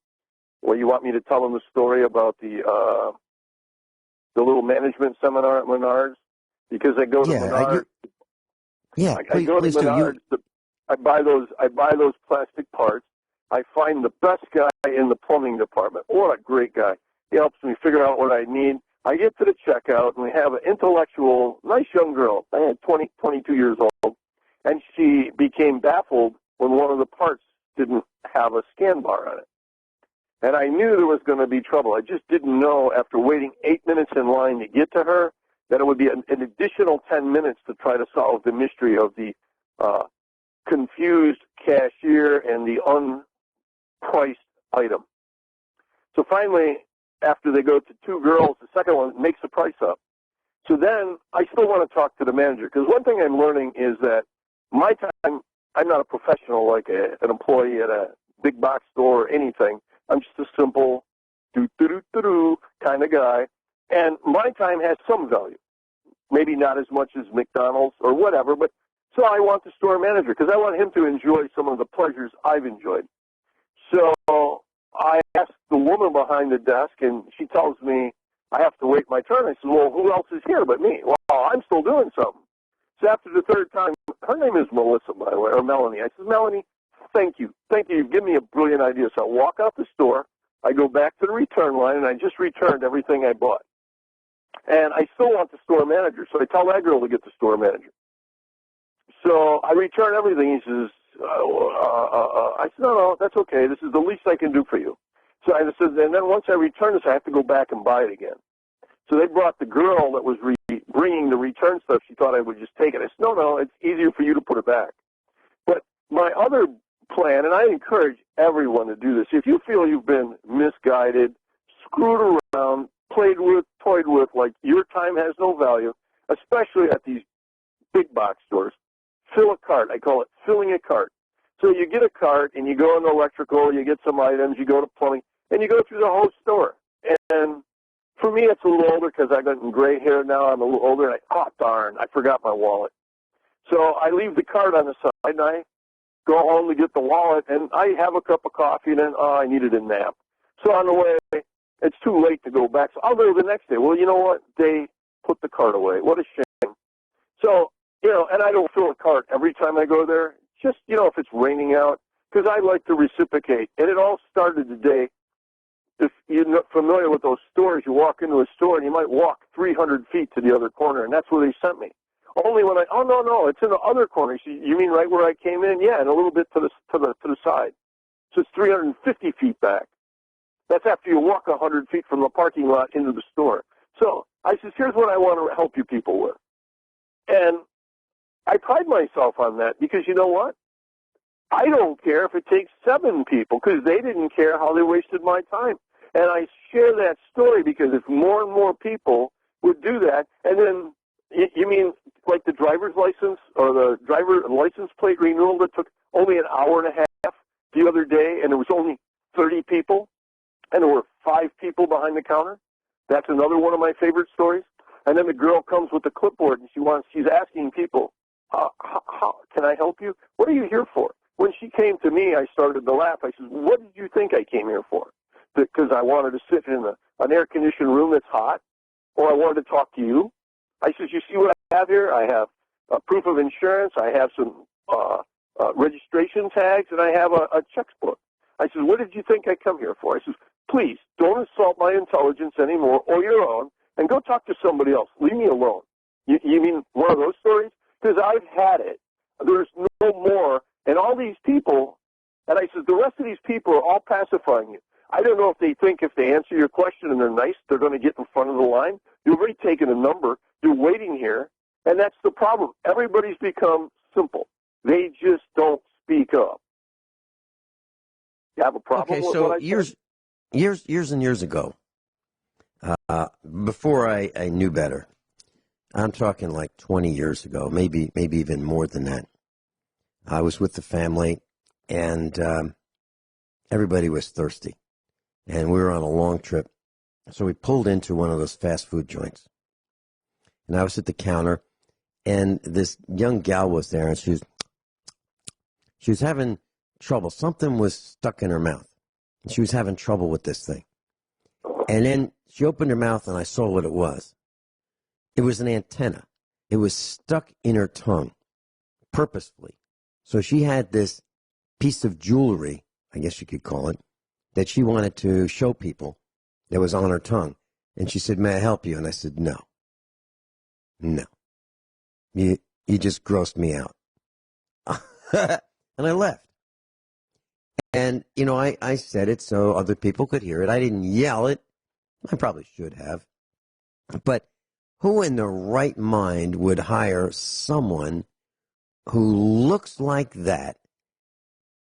Well, you want me to tell them the story about the little management seminar at Menards? Because I go to Menards. Please do. I buy those plastic parts. I find the best guy in the plumbing department. What a great guy. He helps me figure out what I need. I get to the checkout, and we have an intellectual, nice young girl. I had 22 years old, and she became baffled when one of the parts didn't have a scan bar on it. And I knew there was going to be trouble. I just didn't know, after waiting 8 minutes in line to get to her, that it would be an additional 10 minutes to try to solve the mystery of the confused cashier and the unpriced item. So finally, after they go to two girls, the second one makes the price up. So then I still want to talk to the manager, because one thing I'm learning is that my time, I'm not a professional like an employee at a big box store or anything. I'm just a simple do-do-do-do-do kind of guy, and my time has some value. Maybe not as much as McDonald's or whatever, but so I want the store manager because I want him to enjoy some of the pleasures I've enjoyed. So I asked the woman behind the desk, and she tells me I have to wait my turn. I said, well, who else is here but me? Well, I'm still doing something. So after the third time, her name is Melissa, by the way, or Melanie. I said, Melanie, thank you. Thank you. You've given me a brilliant idea. So I walk out the store. I go back to the return line, and I just returned everything I bought. And I still want the store manager. So I tell that girl to get the store manager. So I return everything. He says, I said, no, that's okay. This is the least I can do for you. So I said, and then once I return this, I have to go back and buy it again. So they brought the girl that was bringing the return stuff. She thought I would just take it. I said, no, it's easier for you to put it back. But my other plan, and I encourage everyone to do this, if you feel you've been misguided, screwed around, played with, toyed with, like your time has no value, especially at these big box stores, fill a cart. I call it filling a cart. So you get a cart, and you go into electrical, you get some items, you go to plumbing, and you go through the whole store. And for me, it's a little older because I've gotten gray hair now. I'm a little older, and darn, I forgot my wallet. So I leave the cart on the side, and I go home to get the wallet, and I have a cup of coffee, and then, I needed a nap. So on the way, it's too late to go back. So I'll go the next day. Well, you know what? They put the cart away. What a shame. So, and I don't fill a cart every time I go there. Just, if it's raining out, because I like to reciprocate. And it all started today. If you're not familiar with those stores, you walk into a store and you might walk 300 feet to the other corner, and that's where they sent me. Only when no, it's in the other corner. You mean right where I came in? Yeah, and a little bit to the side. So it's 350 feet back. That's after you walk 100 feet from the parking lot into the store. So I said, here's what I want to help you people with. And I pride myself on that because you know what? I don't care if it takes 7 people because they didn't care how they wasted my time. And I share that story because if more and more people would do that, and then you mean like the driver's license or the driver license plate renewal that took only an hour and a half the other day, and there was only 30 people, and there were 5 people behind the counter? That's another one of my favorite stories. And then the girl comes with the clipboard, and she's asking people, how can I help you? What are you here for? When she came to me, I started to laugh. I said, what did you think I came here for? Because I wanted to sit in an air-conditioned room that's hot, or I wanted to talk to you? I said, you see what I have here? I have a proof of insurance. I have some registration tags, and I have a checkbook. I said, what did you think I come here for? I said, please, don't insult my intelligence anymore or your own, and go talk to somebody else. Leave me alone. You mean one of those stories? Because I've had it. There's no more. And all these people, and I said, the rest of these people are all pacifying you. I don't know if they think if they answer your question and they're nice, they're going to get in front of the line. You've already taken a number. You're waiting here. And that's the problem. Everybody's become simple. They just don't speak up. You have a problem with what I said? Years and years ago, before I knew better, I'm talking like 20 years ago, maybe even more than that. I was with the family, and everybody was thirsty, and we were on a long trip. So we pulled into one of those fast food joints, and I was at the counter, and this young gal was there, and she was having trouble. Something was stuck in her mouth, and she was having trouble with this thing. And then she opened her mouth, and I saw what it was. It was an antenna. It was stuck in her tongue, purposefully. So she had this piece of jewelry, I guess you could call it, that she wanted to show people that was on her tongue. And she said, may I help you? And I said, no. No. You just grossed me out. And I left. And, you know, I said it so other people could hear it. I didn't yell it. I probably should have. But who in their right mind would hire someone who looks like that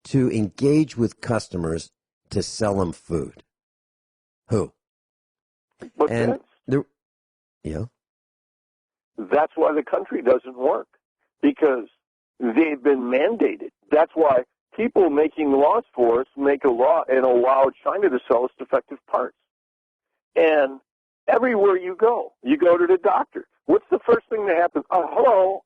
to engage with customers to sell them food? Who? But and that's why the country doesn't work, because they've been mandated. That's why people making laws for us make a law and allow China to sell us defective parts. And everywhere you go to the doctor. What's the first thing that happens? Hello,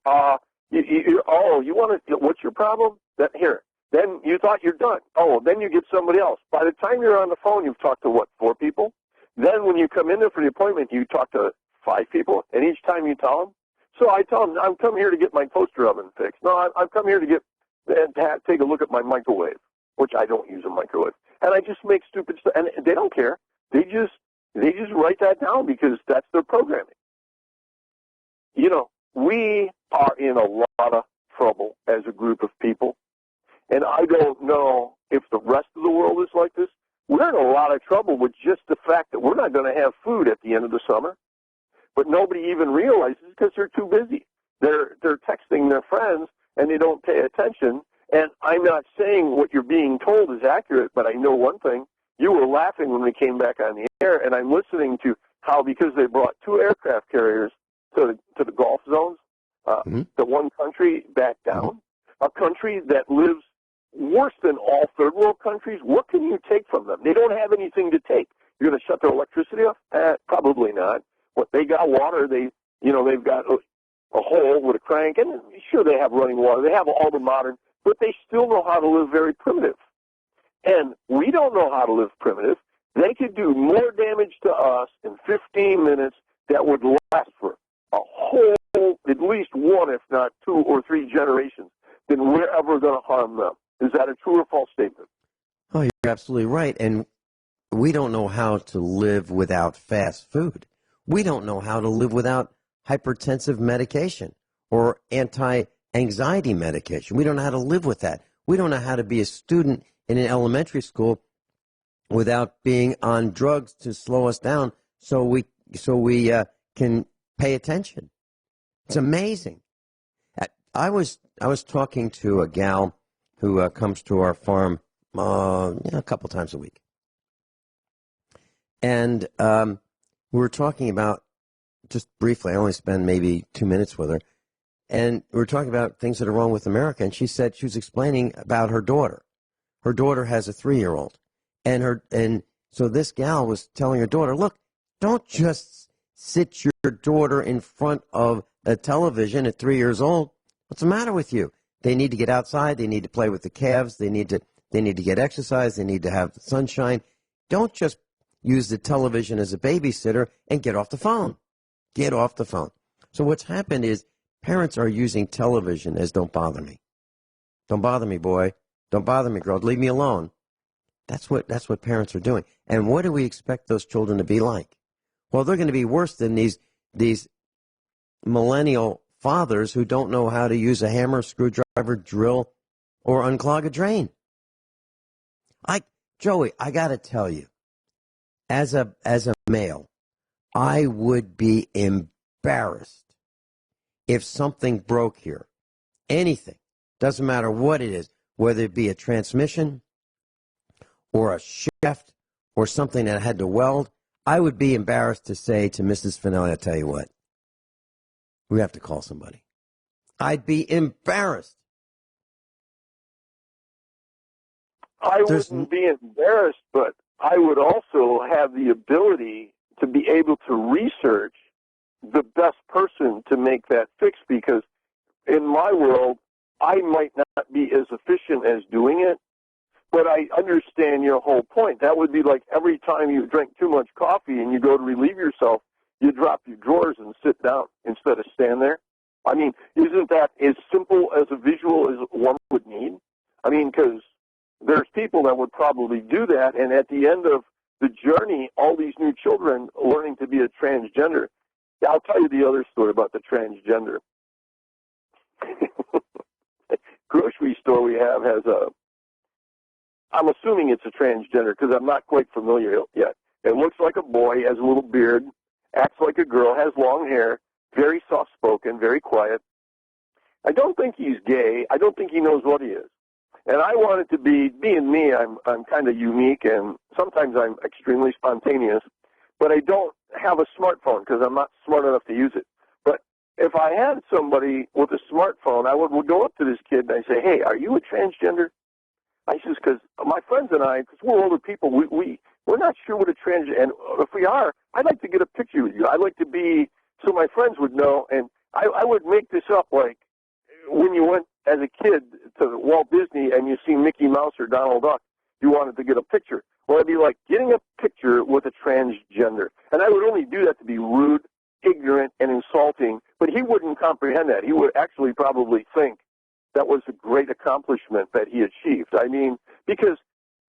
you want to? What's your problem? Here. Then you thought you're done. Oh, then you get somebody else. By the time you're on the phone, you've talked to 4 people. Then when you come in there for the appointment, you talk to 5 people, and each time you tell them. So I tell them, I'm come here to get my toaster oven fixed. No, I've come here to take a look at my microwave, which I don't use a microwave. And I just make stupid stuff, and they don't care. They just write that down because that's their programming. You know, we are in a lot of trouble as a group of people, and I don't know if the rest of the world is like this. We're in a lot of trouble with just the fact that we're not going to have food at the end of the summer, but nobody even realizes because they're too busy. They're texting their friends, and they don't pay attention. And I'm not saying what you're being told is accurate, but I know one thing. You were laughing when we came back on the air, and I'm listening to how, because they brought 2 aircraft carriers to the Gulf zones, the one country back down, a country that lives worse than all third world countries. What can you take from them? They don't have anything to take. You're going to shut their electricity off? Probably not. What they got water. They've got a hole with a crank, and sure they have running water. They have all the modern, but they still know how to live very primitive. And we don't know how to live primitive. They could do more damage to us in 15 minutes that would last for a whole, at least 1, if not 2 or 3 generations, than we're ever going to harm them. Is that a true or false statement? Oh, you're absolutely right. And we don't know how to live without fast food. We don't know how to live without hypertensive medication or anti-anxiety medication. We don't know how to live with that. We don't know how to be a student in an elementary school without being on drugs to slow us down so we can pay attention. It's amazing. I was talking to a gal who comes to our farm a couple times a week. And we were talking about, just briefly, I only spend maybe 2 minutes with her, and we were talking about things that are wrong with America, and she said she was explaining about her daughter. Her daughter has a 3-year-old, and so this gal was telling her daughter, look, don't just sit your daughter in front of a television at 3 years old. What's the matter with you? They need to get outside. They need to play with the calves. They need to get exercise. They need to have sunshine. Don't just use the television as a babysitter and get off the phone. Get off the phone. So what's happened is parents are using television as don't bother me. Don't bother me, boy. Don't bother me, girl. Leave me alone. That's what parents are doing. And what do we expect those children to be like? Well, they're going to be worse than these millennial fathers who don't know how to use a hammer, screwdriver, drill, or unclog a drain. Joey, I got to tell you, as a male, I would be embarrassed if something broke here. Anything. Doesn't matter what it is, whether it be a transmission or a shaft or something that had to weld. I would be embarrassed to say to Mrs. Finelli, I'll tell you what, we have to call somebody. I'd be embarrassed. I wouldn't be embarrassed, but I would also have the ability to be able to research the best person to make that fix, because in my world, I might not be as efficient as doing it, but I understand your whole point. That would be like every time you drink too much coffee and you go to relieve yourself, you drop your drawers and sit down instead of stand there. I mean, isn't that as simple as a visual as one would need? I mean, because there's people that would probably do that, and at the end of the journey, all these new children learning to be a transgender. Yeah, I'll tell you the other story about the transgender. Grocery store we have has I'm assuming it's a transgender because I'm not quite familiar yet. It looks like a boy, has a little beard, acts like a girl, has long hair, very soft-spoken, very quiet. I don't think he's gay. I don't think he knows what he is. And I wanted to being me, I'm kind of unique, and sometimes I'm extremely spontaneous, but I don't have a smartphone because I'm not smart enough to use it. But if I had somebody with a smartphone, I would go up to this kid and I say, hey, are you a transgender? I says, because my friends and I, because we're older people, we're not sure what a transgender, and if we are, I'd like to get a picture with you. I'd like to be, so my friends would know, and I would make this up like when you went as a kid to Walt Disney and you see Mickey Mouse or Donald Duck, you wanted to get a picture. Well, it'd be like getting a picture with a transgender. And I would only do that to be rude, ignorant, and insulting, but he wouldn't comprehend that. He would actually probably think that was a great accomplishment that he achieved. I mean, because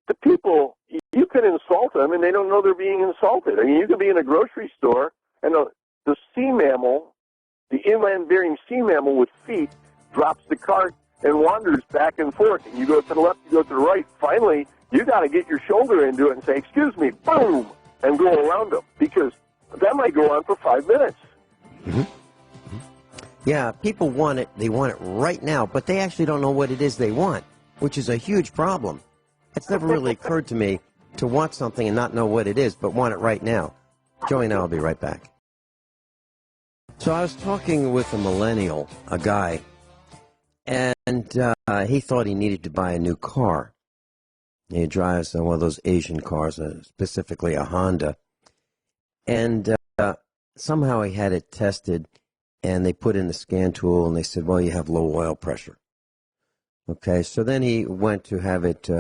the people, you can insult them and they don't know they're being insulted. I mean, you could be in a grocery store and the sea mammal, the inland-bearing sea mammal with feet, drops the cart and wanders back and forth. And you go to the left, you go to the right. Finally, you got to get your shoulder into it and say, excuse me, boom, and go around them because that might go on for 5 minutes. Mm-hmm. Yeah, people want it. They want it right now, but they actually don't know what it is they want, which is a huge problem. It's never really occurred to me to want something and not know what it is, but want it right now. Joey and I will be right back. So I was talking with a millennial, a guy, and he thought he needed to buy a new car. He drives one of those Asian cars, specifically a Honda, and somehow he had it tested, and they put in the scan tool, and they said, well, you have low oil pressure. Okay, so then he went to have it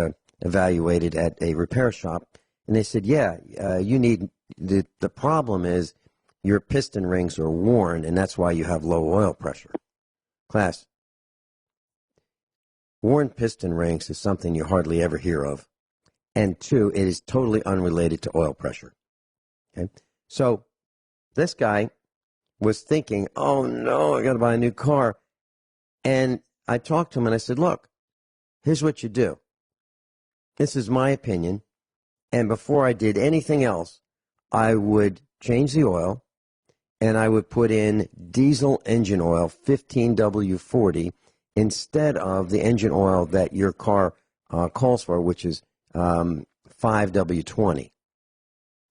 evaluated at a repair shop, and they said, yeah, you need, the problem is your piston rings are worn, and that's why you have low oil pressure. Class, worn piston rings is something you hardly ever hear of, and two, it is totally unrelated to oil pressure. Okay, so this guy was thinking, oh no, I got to buy a new car, and I talked to him and I said, look, here's what you do. This is my opinion, and before I did anything else, I would change the oil, and I would put in diesel engine oil, 15W40, instead of the engine oil that your car calls for, which is 5W20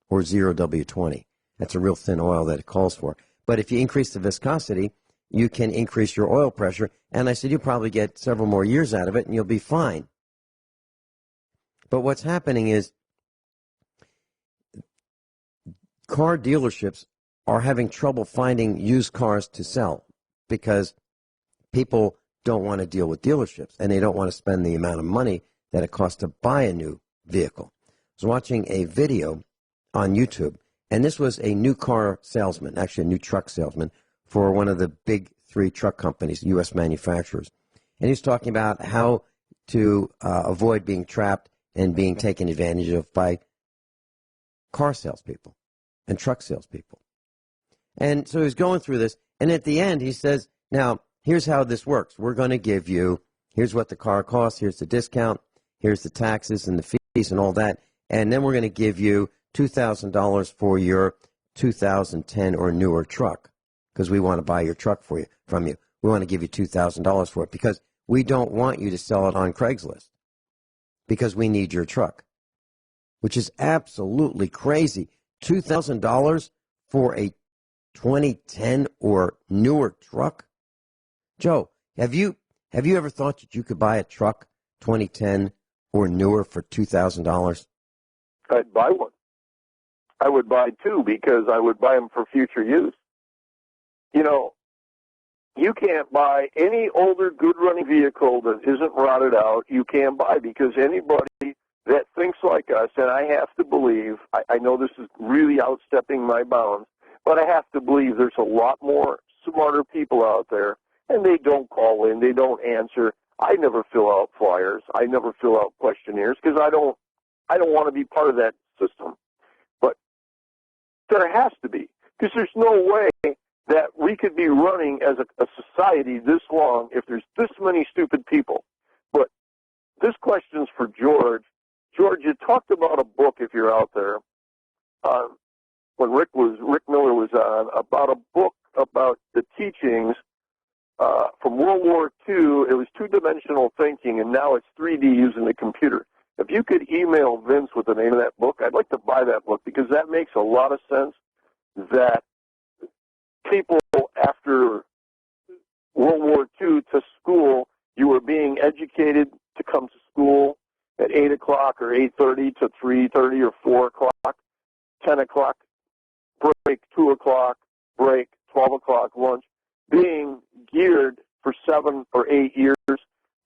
or 0W20. That's a real thin oil that it calls for. But if you increase the viscosity, you can increase your oil pressure. And I said, you'll probably get several more years out of it, and you'll be fine. But what's happening is car dealerships are having trouble finding used cars to sell because people don't want to deal with dealerships, and they don't want to spend the amount of money that it costs to buy a new vehicle. I was watching a video on YouTube, and this was a new car salesman, actually a new truck salesman, for one of the big 3 truck companies, U.S. manufacturers. And he's talking about how to avoid being trapped and being taken advantage of by car salespeople and truck salespeople. And so he's going through this, and at the end he says, now, here's how this works. We're going to give you, here's what the car costs, here's the discount, here's the taxes and the fees and all that, and then we're going to give you $2,000 for your 2010 or newer truck, because we want to buy your truck from you. We want to give you $2,000 for it, because we don't want you to sell it on Craigslist, because we need your truck, which is absolutely crazy. $2,000 for a 2010 or newer truck? Joe, have you ever thought that you could buy a truck 2010 or newer for $2,000? I'd buy one. I would buy 2 because I would buy them for future use. You know, you can't buy any older, good-running vehicle that isn't rotted out. You can't buy because anybody that thinks like us, and I have to believe, I know this is really outstepping my bounds, but I have to believe there's a lot more smarter people out there, and they don't call in, they don't answer. I never fill out flyers. I never fill out questionnaires because I don't want to be part of that system. But there has to be, because there's no way that we could be running as a society this long if there's this many stupid people. But this question's for George. George, you talked about a book, if you're out there, when Rick Miller was on, about a book about the teachings from World War II. It was two-dimensional thinking, and now it's 3D using the computer. If you could email Vince with the name of that book, I'd like to buy that book, because that makes a lot of sense, that people after World War II to school, you were being educated to come to school at 8 o'clock or 8:30 to 3:30 or 4 o'clock, 10 o'clock, break, 2 o'clock, break, 12 o'clock, lunch, being geared for 7 or 8 years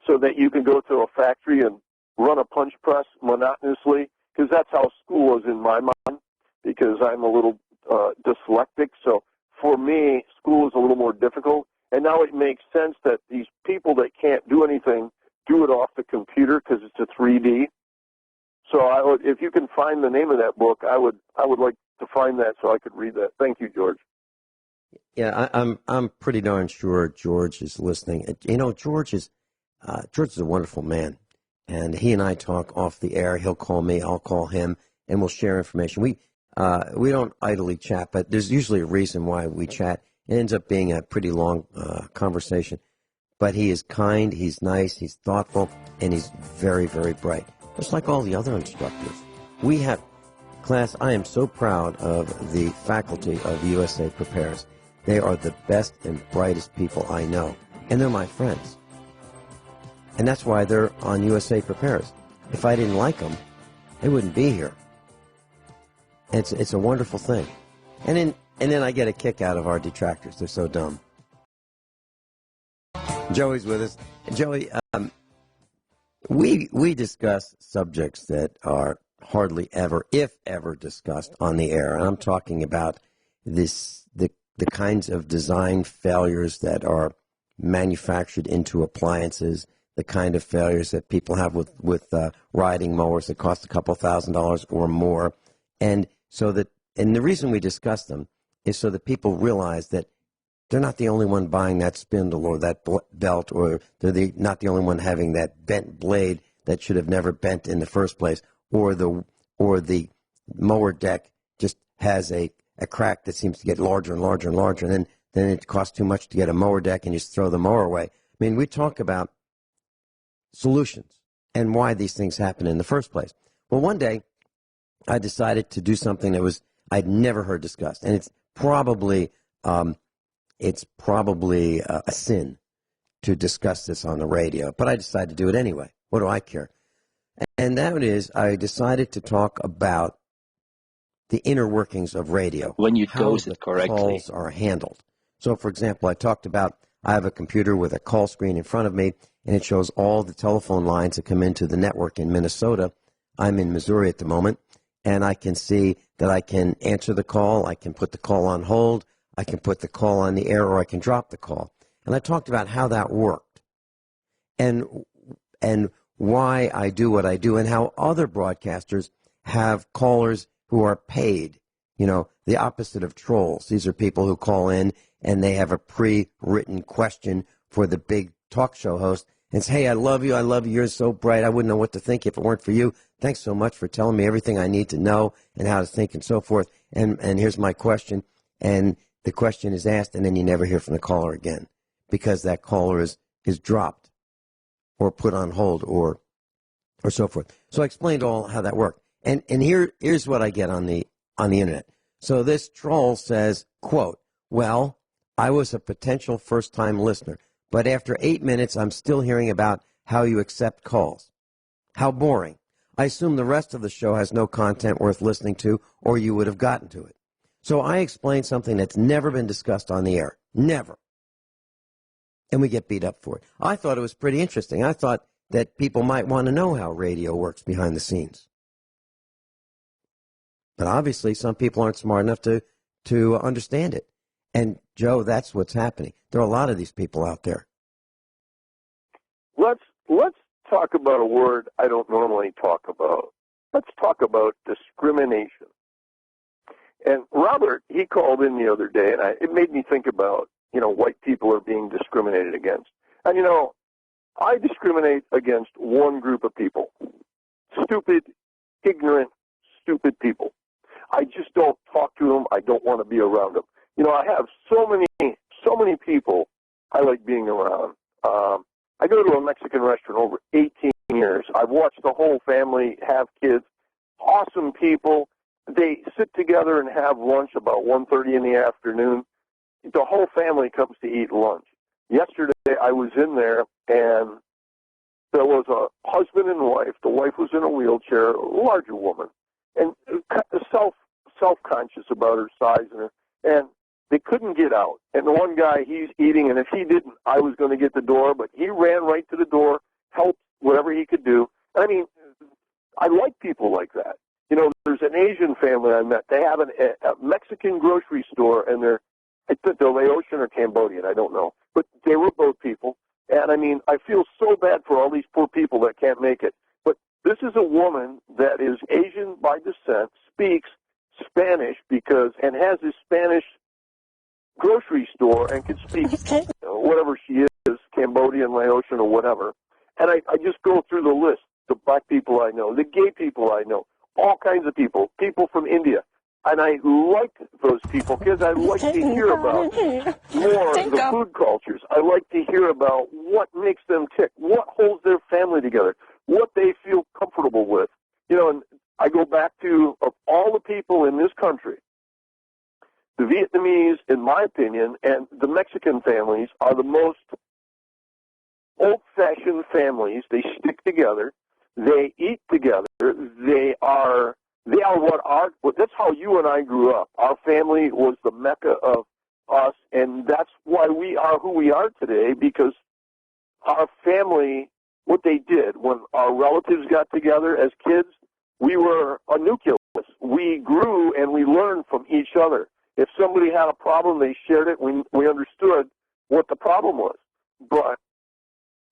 so that you can go to a factory and run a punch press monotonously, because that's how school is in my mind, because I'm a little dyslexic. So for me, school is a little more difficult. And now it makes sense that these people that can't do anything do it off the computer because it's a 3D. So if you can find the name of that book, I would like to find that so I could read that. Thank you, George. Yeah, I'm pretty darn sure George is listening. You know, George is a wonderful man, and he and I talk off the air. He'll call me, I'll call him, and we'll share information. We don't idly chat, but there's usually a reason why we chat. It ends up being a pretty long conversation. But he is kind, he's nice, he's thoughtful, and he's very, very bright. Just like all the other instructors. We have, class, I am so proud of the faculty of USA Prepares. They are the best and brightest people I know. And they're my friends. And that's why they're on USA Prepares. If I didn't like them, they wouldn't be here. It's a wonderful thing. And then I get a kick out of our detractors. They're so dumb. Joey's with us. Joey, we discuss subjects that are hardly ever, if ever, discussed on the air. And I'm talking about the kinds of design failures that are manufactured into appliances, the kind of failures that people have with riding mowers that cost a couple $1,000s or more. And the reason we discuss them is so that people realize that they're not the only one buying that spindle or that belt, or they're not the only one having that bent blade that should have never bent in the first place, or the mower deck just has a crack that seems to get larger and larger and larger, and then it costs too much to get a mower deck and you just throw the mower away. I mean, we talk about solutions and why these things happen in the first place. Well, one day I decided to do something that I'd never heard discussed, and it's probably a sin to discuss this on the radio, but I decided to do it anyway. What do I care? And that is, I decided to talk about the inner workings of radio. When you how dose the it correctly. Calls are handled. So, for example, I talked about I have a computer with a call screen in front of me, and it shows all the telephone lines that come into the network in Minnesota. I'm in Missouri at the moment, and I can see that I can answer the call, I can put the call on hold, I can put the call on the air, or I can drop the call. And I talked about how that worked and why I do what I do, and how other broadcasters have callers who are paid, the opposite of trolls. These are people who call in and they have a pre-written question for the big talk show host and say, hey, I love you, you're so bright, I wouldn't know what to think if it weren't for you. Thanks so much for telling me everything I need to know and how to think and so forth. And here's my question. And the question is asked, and then you never hear from the caller again because that caller is dropped or put on hold or so forth. So I explained all how that worked. And here's what I get on the internet. So this troll says, quote, well, I was a potential first-time listener, but after 8 minutes, I'm still hearing about how you accept calls. How boring. I assume the rest of the show has no content worth listening to, or you would have gotten to it. So I explained something that's never been discussed on the air. Never. And we get beat up for it. I thought it was pretty interesting. I thought that people might want to know how radio works behind the scenes. But obviously, some people aren't smart enough to understand it. And, Joe, that's what's happening. There are a lot of these people out there. Let's talk about a word I don't normally talk about. Let's talk about discrimination. And Robert, he called in the other day, and it made me think about, white people are being discriminated against. And, I discriminate against one group of people. Stupid, ignorant, stupid people. I just don't talk to them. I don't want to be around them. I have so many people I like being around. I go to a Mexican restaurant over 18 years. I've watched the whole family have kids. Awesome people. They sit together and have lunch about 1:30 in the afternoon. The whole family comes to eat lunch. Yesterday I was in there, and there was a husband and wife. The wife was in a wheelchair, a larger woman, and self-conscious about her size, and they couldn't get out. And the one guy, he's eating, and if he didn't, I was going to get the door, but he ran right to the door, helped whatever he could do. I mean, I like people like that. There's an Asian family I met. They have a Mexican grocery store, and they're Laotian or Cambodian, I don't know. But they were both people. And, I mean, I feel so bad for all these poor people that can't make it. But this is a woman that is Asian by descent, speaks Spanish and has a Spanish grocery store and can speak whatever she is, Cambodian, Laotian, or whatever. And I just go through the list, the black people I know, the gay people I know, all kinds of people from India. And I like those people because I like to hear about more the food cultures. I like to hear about what makes them tick, what holds their family together, what they feel comfortable with. And I go back to, of all the people in this country, the Vietnamese, in my opinion, and the Mexican families are the most old-fashioned families. They stick together. They eat together. They are that's how you and I grew up. Our family was the mecca of us, and that's why we are who we are today, because our family, what they did when our relatives got together as kids, we were a nucleus. We grew and we learned from each other. If somebody had a problem, they shared it. We understood what the problem was. But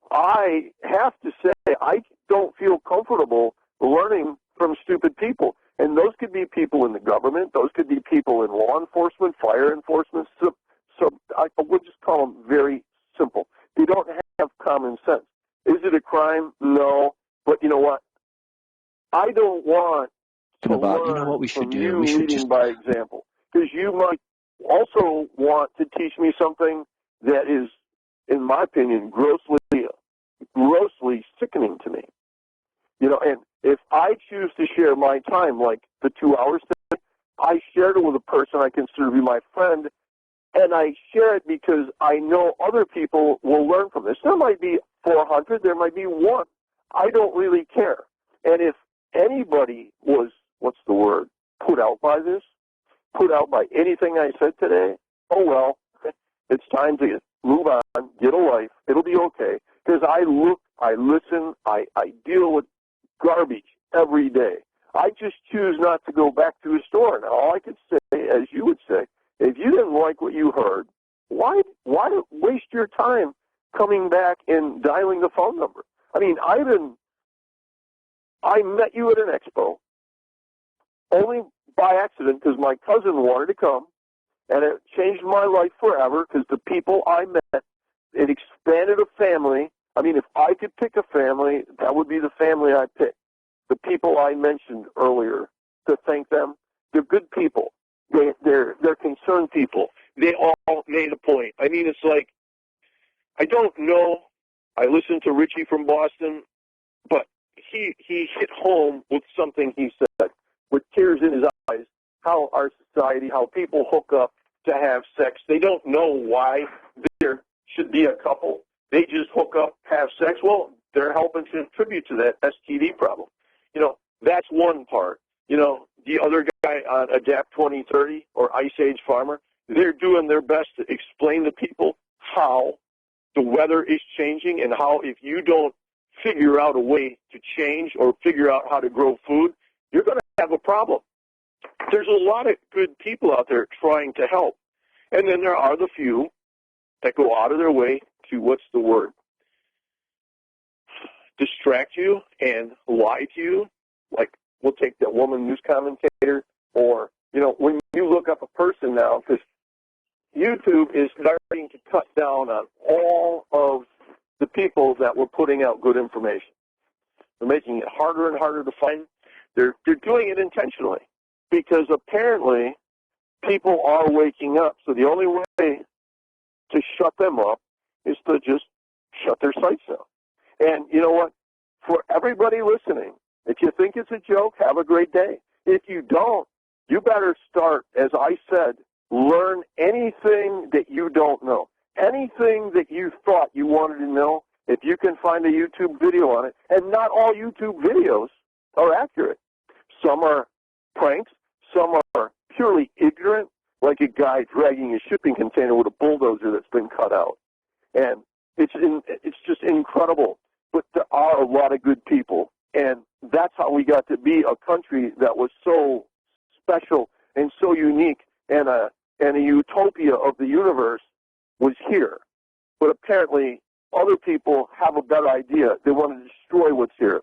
I have to say, I don't feel comfortable learning from stupid people. And those could be people in the government. Those could be people in law enforcement, fire enforcement. So I would just call them very simple. They don't have common sense. Is it a crime? No. But you know what? I don't want to learn what we should from do? you We should leading just by example. Because you might also want to teach me something that is, in my opinion, grossly sickening to me. And if I choose to share my time, like the 2 hours today, I shared it with a person I consider to be my friend, and I share it because I know other people will learn from this. There might be 400, there might be one. I don't really care. And if anybody was, put out by this, put out by anything I said today, oh well, it's time to move on, get a life, it'll be okay. Because I look, I listen, I deal with garbage every day. I just choose not to go back to a store. And all I could say, as you would say, if you didn't like what you heard, why waste your time coming back and dialing the phone number? I mean, I met you at an expo only by accident because my cousin wanted to come, and it changed my life forever because the people I met, it expanded a family. I mean, if I could pick a family, that would be the family I picked. The people I mentioned earlier, to thank them, they're good people. They're concerned people. They all made a point. I mean, it's like, I don't know. I listened to Richie from Boston, but he hit home with something he said, with tears in his eyes, how our society, how people hook up to have sex. They don't know why there should be a couple. They just hook up, have sex. Well, they're helping to contribute to that STD problem. That's one part. The other guy on Adapt 2030 or Ice Age Farmer, they're doing their best to explain to people how the weather is changing and how if you don't figure out a way to change or figure out how to grow food, you're going to have a problem. There's a lot of good people out there trying to help. And then there are the few that go out of their way to, what's the word, distract you and lie to you. Like, we'll take that woman news commentator, or, you know, when you look up a person now, because YouTube is starting to cut down on all of the people that were putting out good information. They're making it harder and harder to find. They're doing it intentionally because apparently people are waking up. So the only way to shut them up is to just shut their sites down. And you know what? For everybody listening, if you think it's a joke, have a great day. If you don't, you better start, as I said, learn anything that you don't know. Anything that you thought you wanted to know, if you can find a YouTube video on it. And not all YouTube videos are accurate. Some are pranks. Some are purely ignorant, like a guy dragging a shipping container with a bulldozer that's been cut out. And it's just incredible. But there are a lot of good people. And that's how we got to be a country that was so special and so unique, and a utopia of the universe was here. But apparently other people have a better idea. They want to destroy what's here.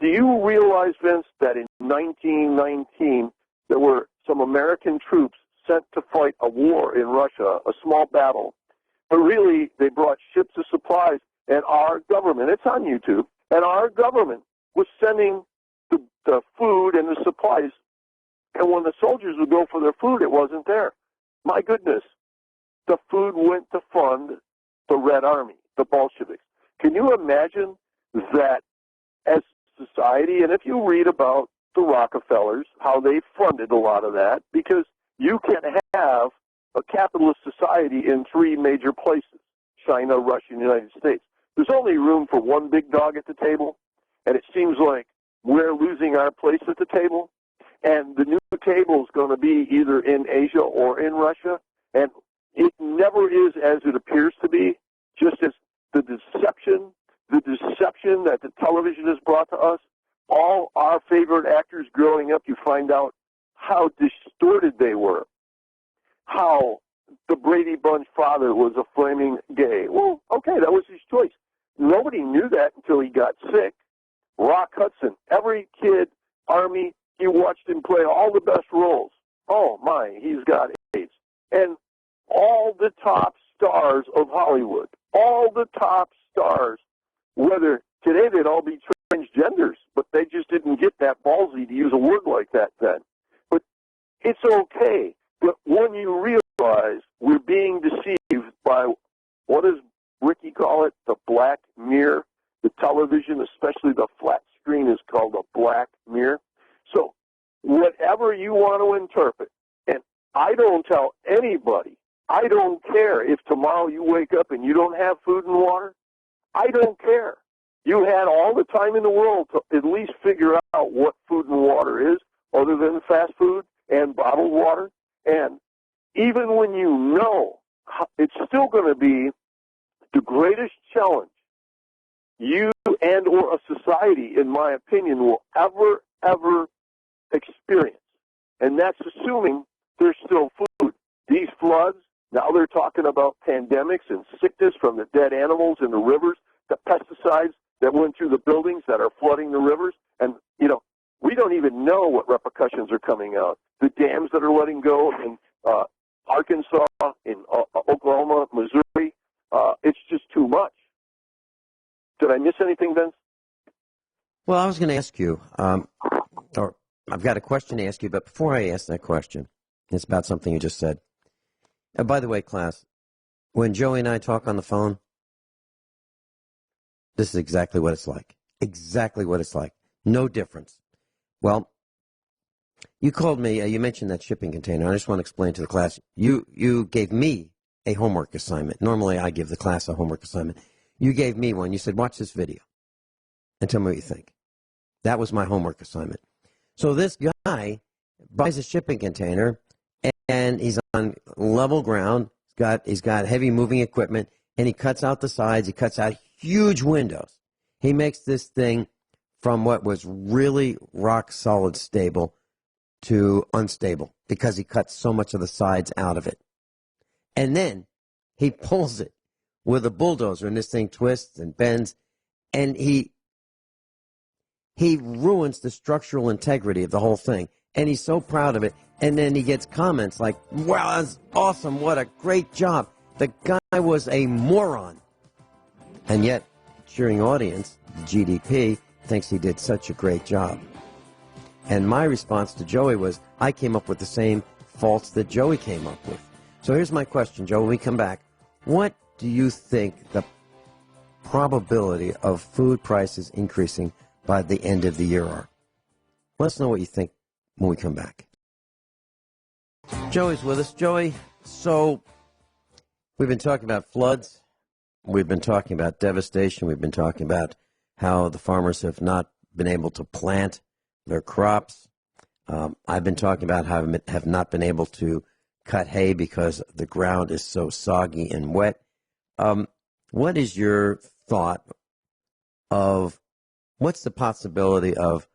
Do you realize, Vince, that in 1919 there were some American troops sent to fight a war in Russia, a small battle, but really they brought ships of supplies, and our government, it's on YouTube, and our government was sending the food and the supplies, and when the soldiers would go for their food, it wasn't there. My goodness, the food went to fund the Red Army, the Bolsheviks. Can you imagine that as society? And if you read about the Rockefellers, how they funded a lot of that, because you can have a capitalist society in three major places, China, Russia, and the United States. There's only room for one big dog at the table, and it seems like we're losing our place at the table. And the new table is going to be either in Asia or in Russia, and it never is as it appears to be, just as the deception that the television has brought to us. All our favorite actors growing up, you find out how distorted they were, how the Brady Bunch father was a flaming gay. Well, okay, that was his choice. Nobody knew that until he got sick. Rock Hudson, every kid, Army, he watched him play all the best roles. Oh, my, he's got AIDS. And all the top stars of Hollywood, all the top stars, whether today they'd all be transgenders, but they just didn't get that ballsy to use a word like that then. But it's okay. But when you realize we're being deceived by, what does Ricky call it, the black mirror? The television, especially the flat screen, is called a black mirror. So whatever you want to interpret, and I don't tell anybody, I don't care if tomorrow you wake up and you don't have food and water. I don't care. You had all the time in the world to at least figure out what food and water is, other than fast food and bottled water. And even when you know, it's still going to be the greatest challenge you and or a society, in my opinion, will ever experience. And that's assuming there's still food. These floods, now they're talking about pandemics and sickness from the dead animals in the rivers, the pesticides that went through the buildings that are flooding the rivers. And, you know, we don't even know what repercussions are coming out. The dams that are letting go in Arkansas, in Oklahoma, Missouri, it's just too much. Did I miss anything, Vince? Well, I was going to ask you, or I've got a question to ask you, but before I ask that question, it's about something you just said. By the way, class, when Joey and I talk on the phone, this is exactly what it's like. Exactly what it's like. No difference. Well, you called me, you mentioned that shipping container. I just want to explain to the class. You gave me a homework assignment. Normally, I give the class a homework assignment. You gave me one. You said, watch this video and tell me what you think. That was my homework assignment. So this guy buys a shipping container, and he's on level ground. He's got heavy moving equipment, and he cuts out the sides. He cuts out huge windows. He makes this thing from what was really rock solid stable to unstable because he cuts so much of the sides out of it. And then he pulls it with a bulldozer, and this thing twists and bends, and he ruins the structural integrity of the whole thing. And he's so proud of it. And then he gets comments like, wow, that's awesome. What a great job. The guy was a moron. And yet, cheering audience, GDP, thinks he did such a great job. And my response to Joey was, I came up with the same faults that Joey came up with. So here's my question, Joe, when we come back. What do you think the probability of food prices increasing by the end of the year are? Let us know what you think when we come back. Joey's with us. Joey, so we've been talking about floods. We've been talking about devastation. We've been talking about how the farmers have not been able to plant their crops. I've been talking about how I have not been able to cut hay because the ground is so soggy and wet. What is your thought of what's the possibility of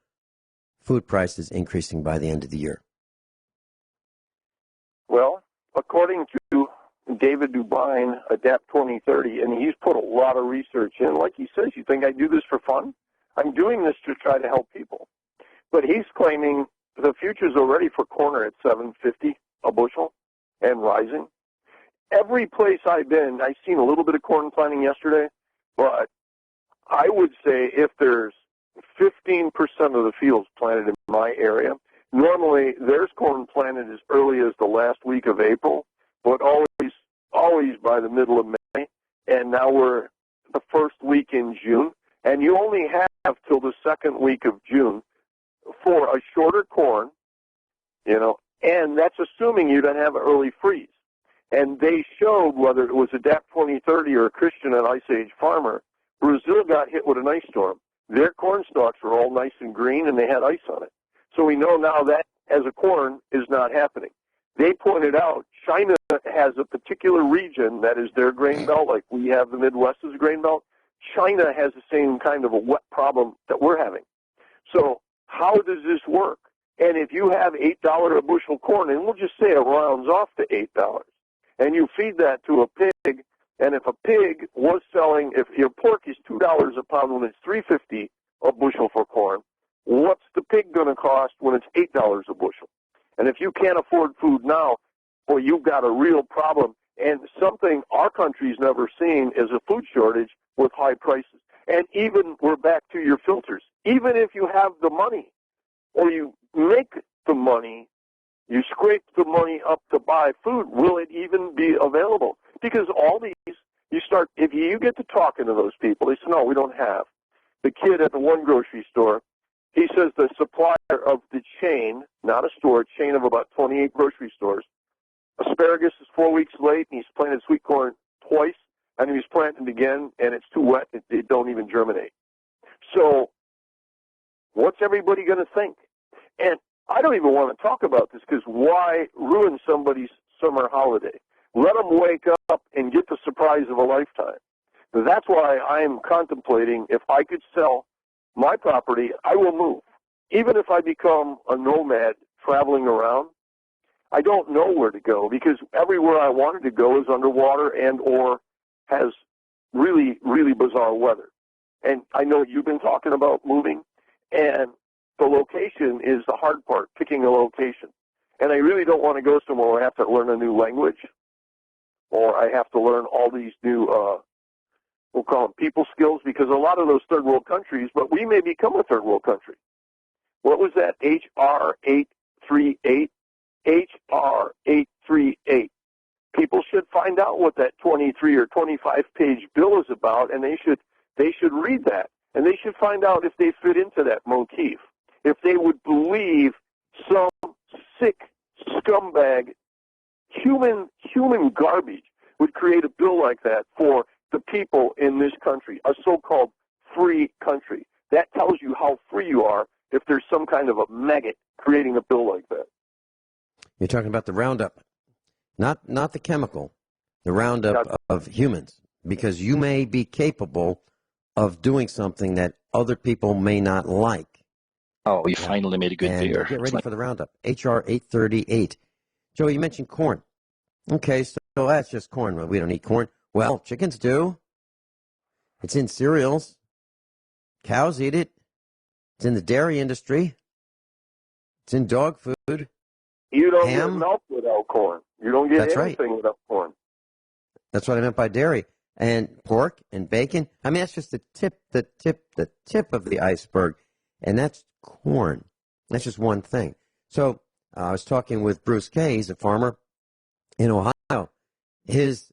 food prices increasing by the end of the year? Well, according to David Dubine, Adapt 2030, and he's put a lot of research in. Like he says, you think I do this for fun? I'm doing this to try to help people. But he's claiming the future's already for corn at $7.50 a bushel and rising. Every place I've been, I've seen a little bit of corn planting yesterday, but I would say if there's 15% of the fields planted in my area, normally there's corn planted as early as the last week of April, but always by the middle of May, and now we're the first week in June, and you only have till the second week of June for a shorter corn, and that's assuming you don't have an early freeze. And they showed, whether it was Adapt 2030 or a Christian and Ice Age farmer, Brazil got hit with an ice storm. Their corn stalks were all nice and green, and they had ice on it. So we know now that as a corn is not happening. They pointed out China has a particular region that is their grain belt, like we have the Midwest as a grain belt. China has the same kind of a wet problem that we're having. So how does this work? And if you have $8 a bushel corn, and we'll just say it rounds off to $8, and you feed that to a pig, and if a pig was selling, if your pork is $2 a pound when it's $3.50 a bushel for corn, what's the pig going to cost when it's $8 a bushel? And if you can't afford food now, well, you've got a real problem. And something our country's never seen is a food shortage with high prices. And even, we're back to your filters. Even if you have the money, or you make the money, you scrape the money up to buy food, will it even be available? Because all these, if you get to talking to those people, they say, no, we don't have. The kid at the one grocery store, he says the supplier of the chain, not a store, a chain of about 28 grocery stores, asparagus is 4 weeks late, and he's planted sweet corn twice, and he's planting again, and it's too wet, it don't even germinate. So what's everybody going to think? And I don't even want to talk about this, because why ruin somebody's summer holiday? Let them wake up and get the surprise of a lifetime. That's why I'm contemplating, if I could sell my property, I will move. Even if I become a nomad traveling around, I don't know where to go, because everywhere I wanted to go is underwater and or has really, really bizarre weather. And I know you've been talking about moving, and the location is the hard part, picking a location. And I really don't want to go somewhere where I have to learn a new language, or I have to learn all these new, we'll call them people skills, because a lot of those third world countries, but we may become a third world country. What was that? HR 838? HR 838. People should find out what that 23 or 25-page bill is about, and they should read that, and they should find out if they fit into that motif, if they would believe some sick scumbag human garbage would create a bill like that for the people in this country, a so-called free country. That tells you how free you are if there's some kind of a maggot creating a bill like that. You're talking about the Roundup, not the chemical, the Roundup of humans, because you may be capable of doing something that other people may not like. Oh, you finally made a good beer. Get ready for the Roundup, HR 838. Joe, you mentioned corn. Okay, so that's just corn. Well, we don't eat corn. Well, chickens do. It's in cereals. Cows eat it. It's in the dairy industry. It's in dog food. You don't Ham. get milk without corn. You don't get That's anything right. without corn. That's what I meant by dairy. And pork and bacon. I mean, that's just the tip of the iceberg. And that's corn. That's just one thing. So I was talking with Bruce Kay. He's a farmer in Ohio. His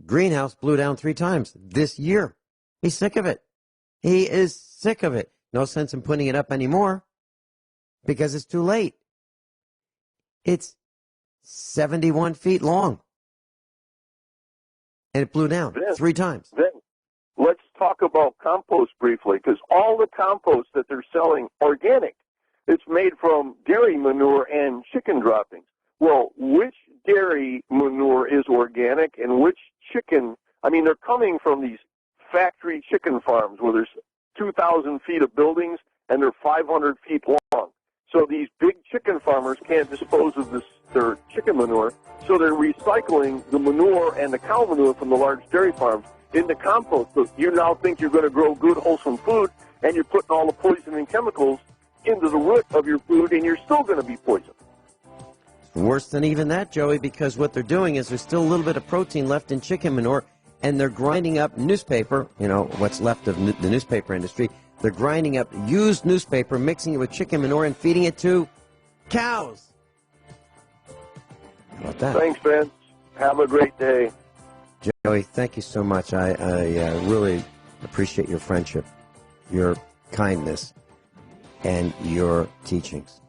greenhouse blew down 3 times this year. He's sick of it. He is sick of it. No sense in putting it up anymore because it's too late. It's 71 feet long. And it blew down 3 times. Then let's talk about compost briefly, because all the compost that they're selling organic, it's made from dairy manure and chicken droppings. Well, which dairy manure is organic and which chicken? I mean, they're coming from these factory chicken farms where there's 2,000 feet of buildings and they're 500 feet long. So these big chicken farmers can't dispose of their chicken manure, so they're recycling the manure and the cow manure from the large dairy farms into compost. So you now think you're going to grow good, wholesome food, and you're putting all the poison and chemicals into the root of your food, and you're still going to be poisoned. Worse than even that, Joey, because what they're doing is there's still a little bit of protein left in chicken manure, and they're grinding up newspaper, what's left of the newspaper industry. They're grinding up used newspaper, mixing it with chicken manure, and feeding it to cows. How about that? Thanks, Vince. Have a great day. Joey, thank you so much. I really appreciate your friendship, your kindness, and your teachings.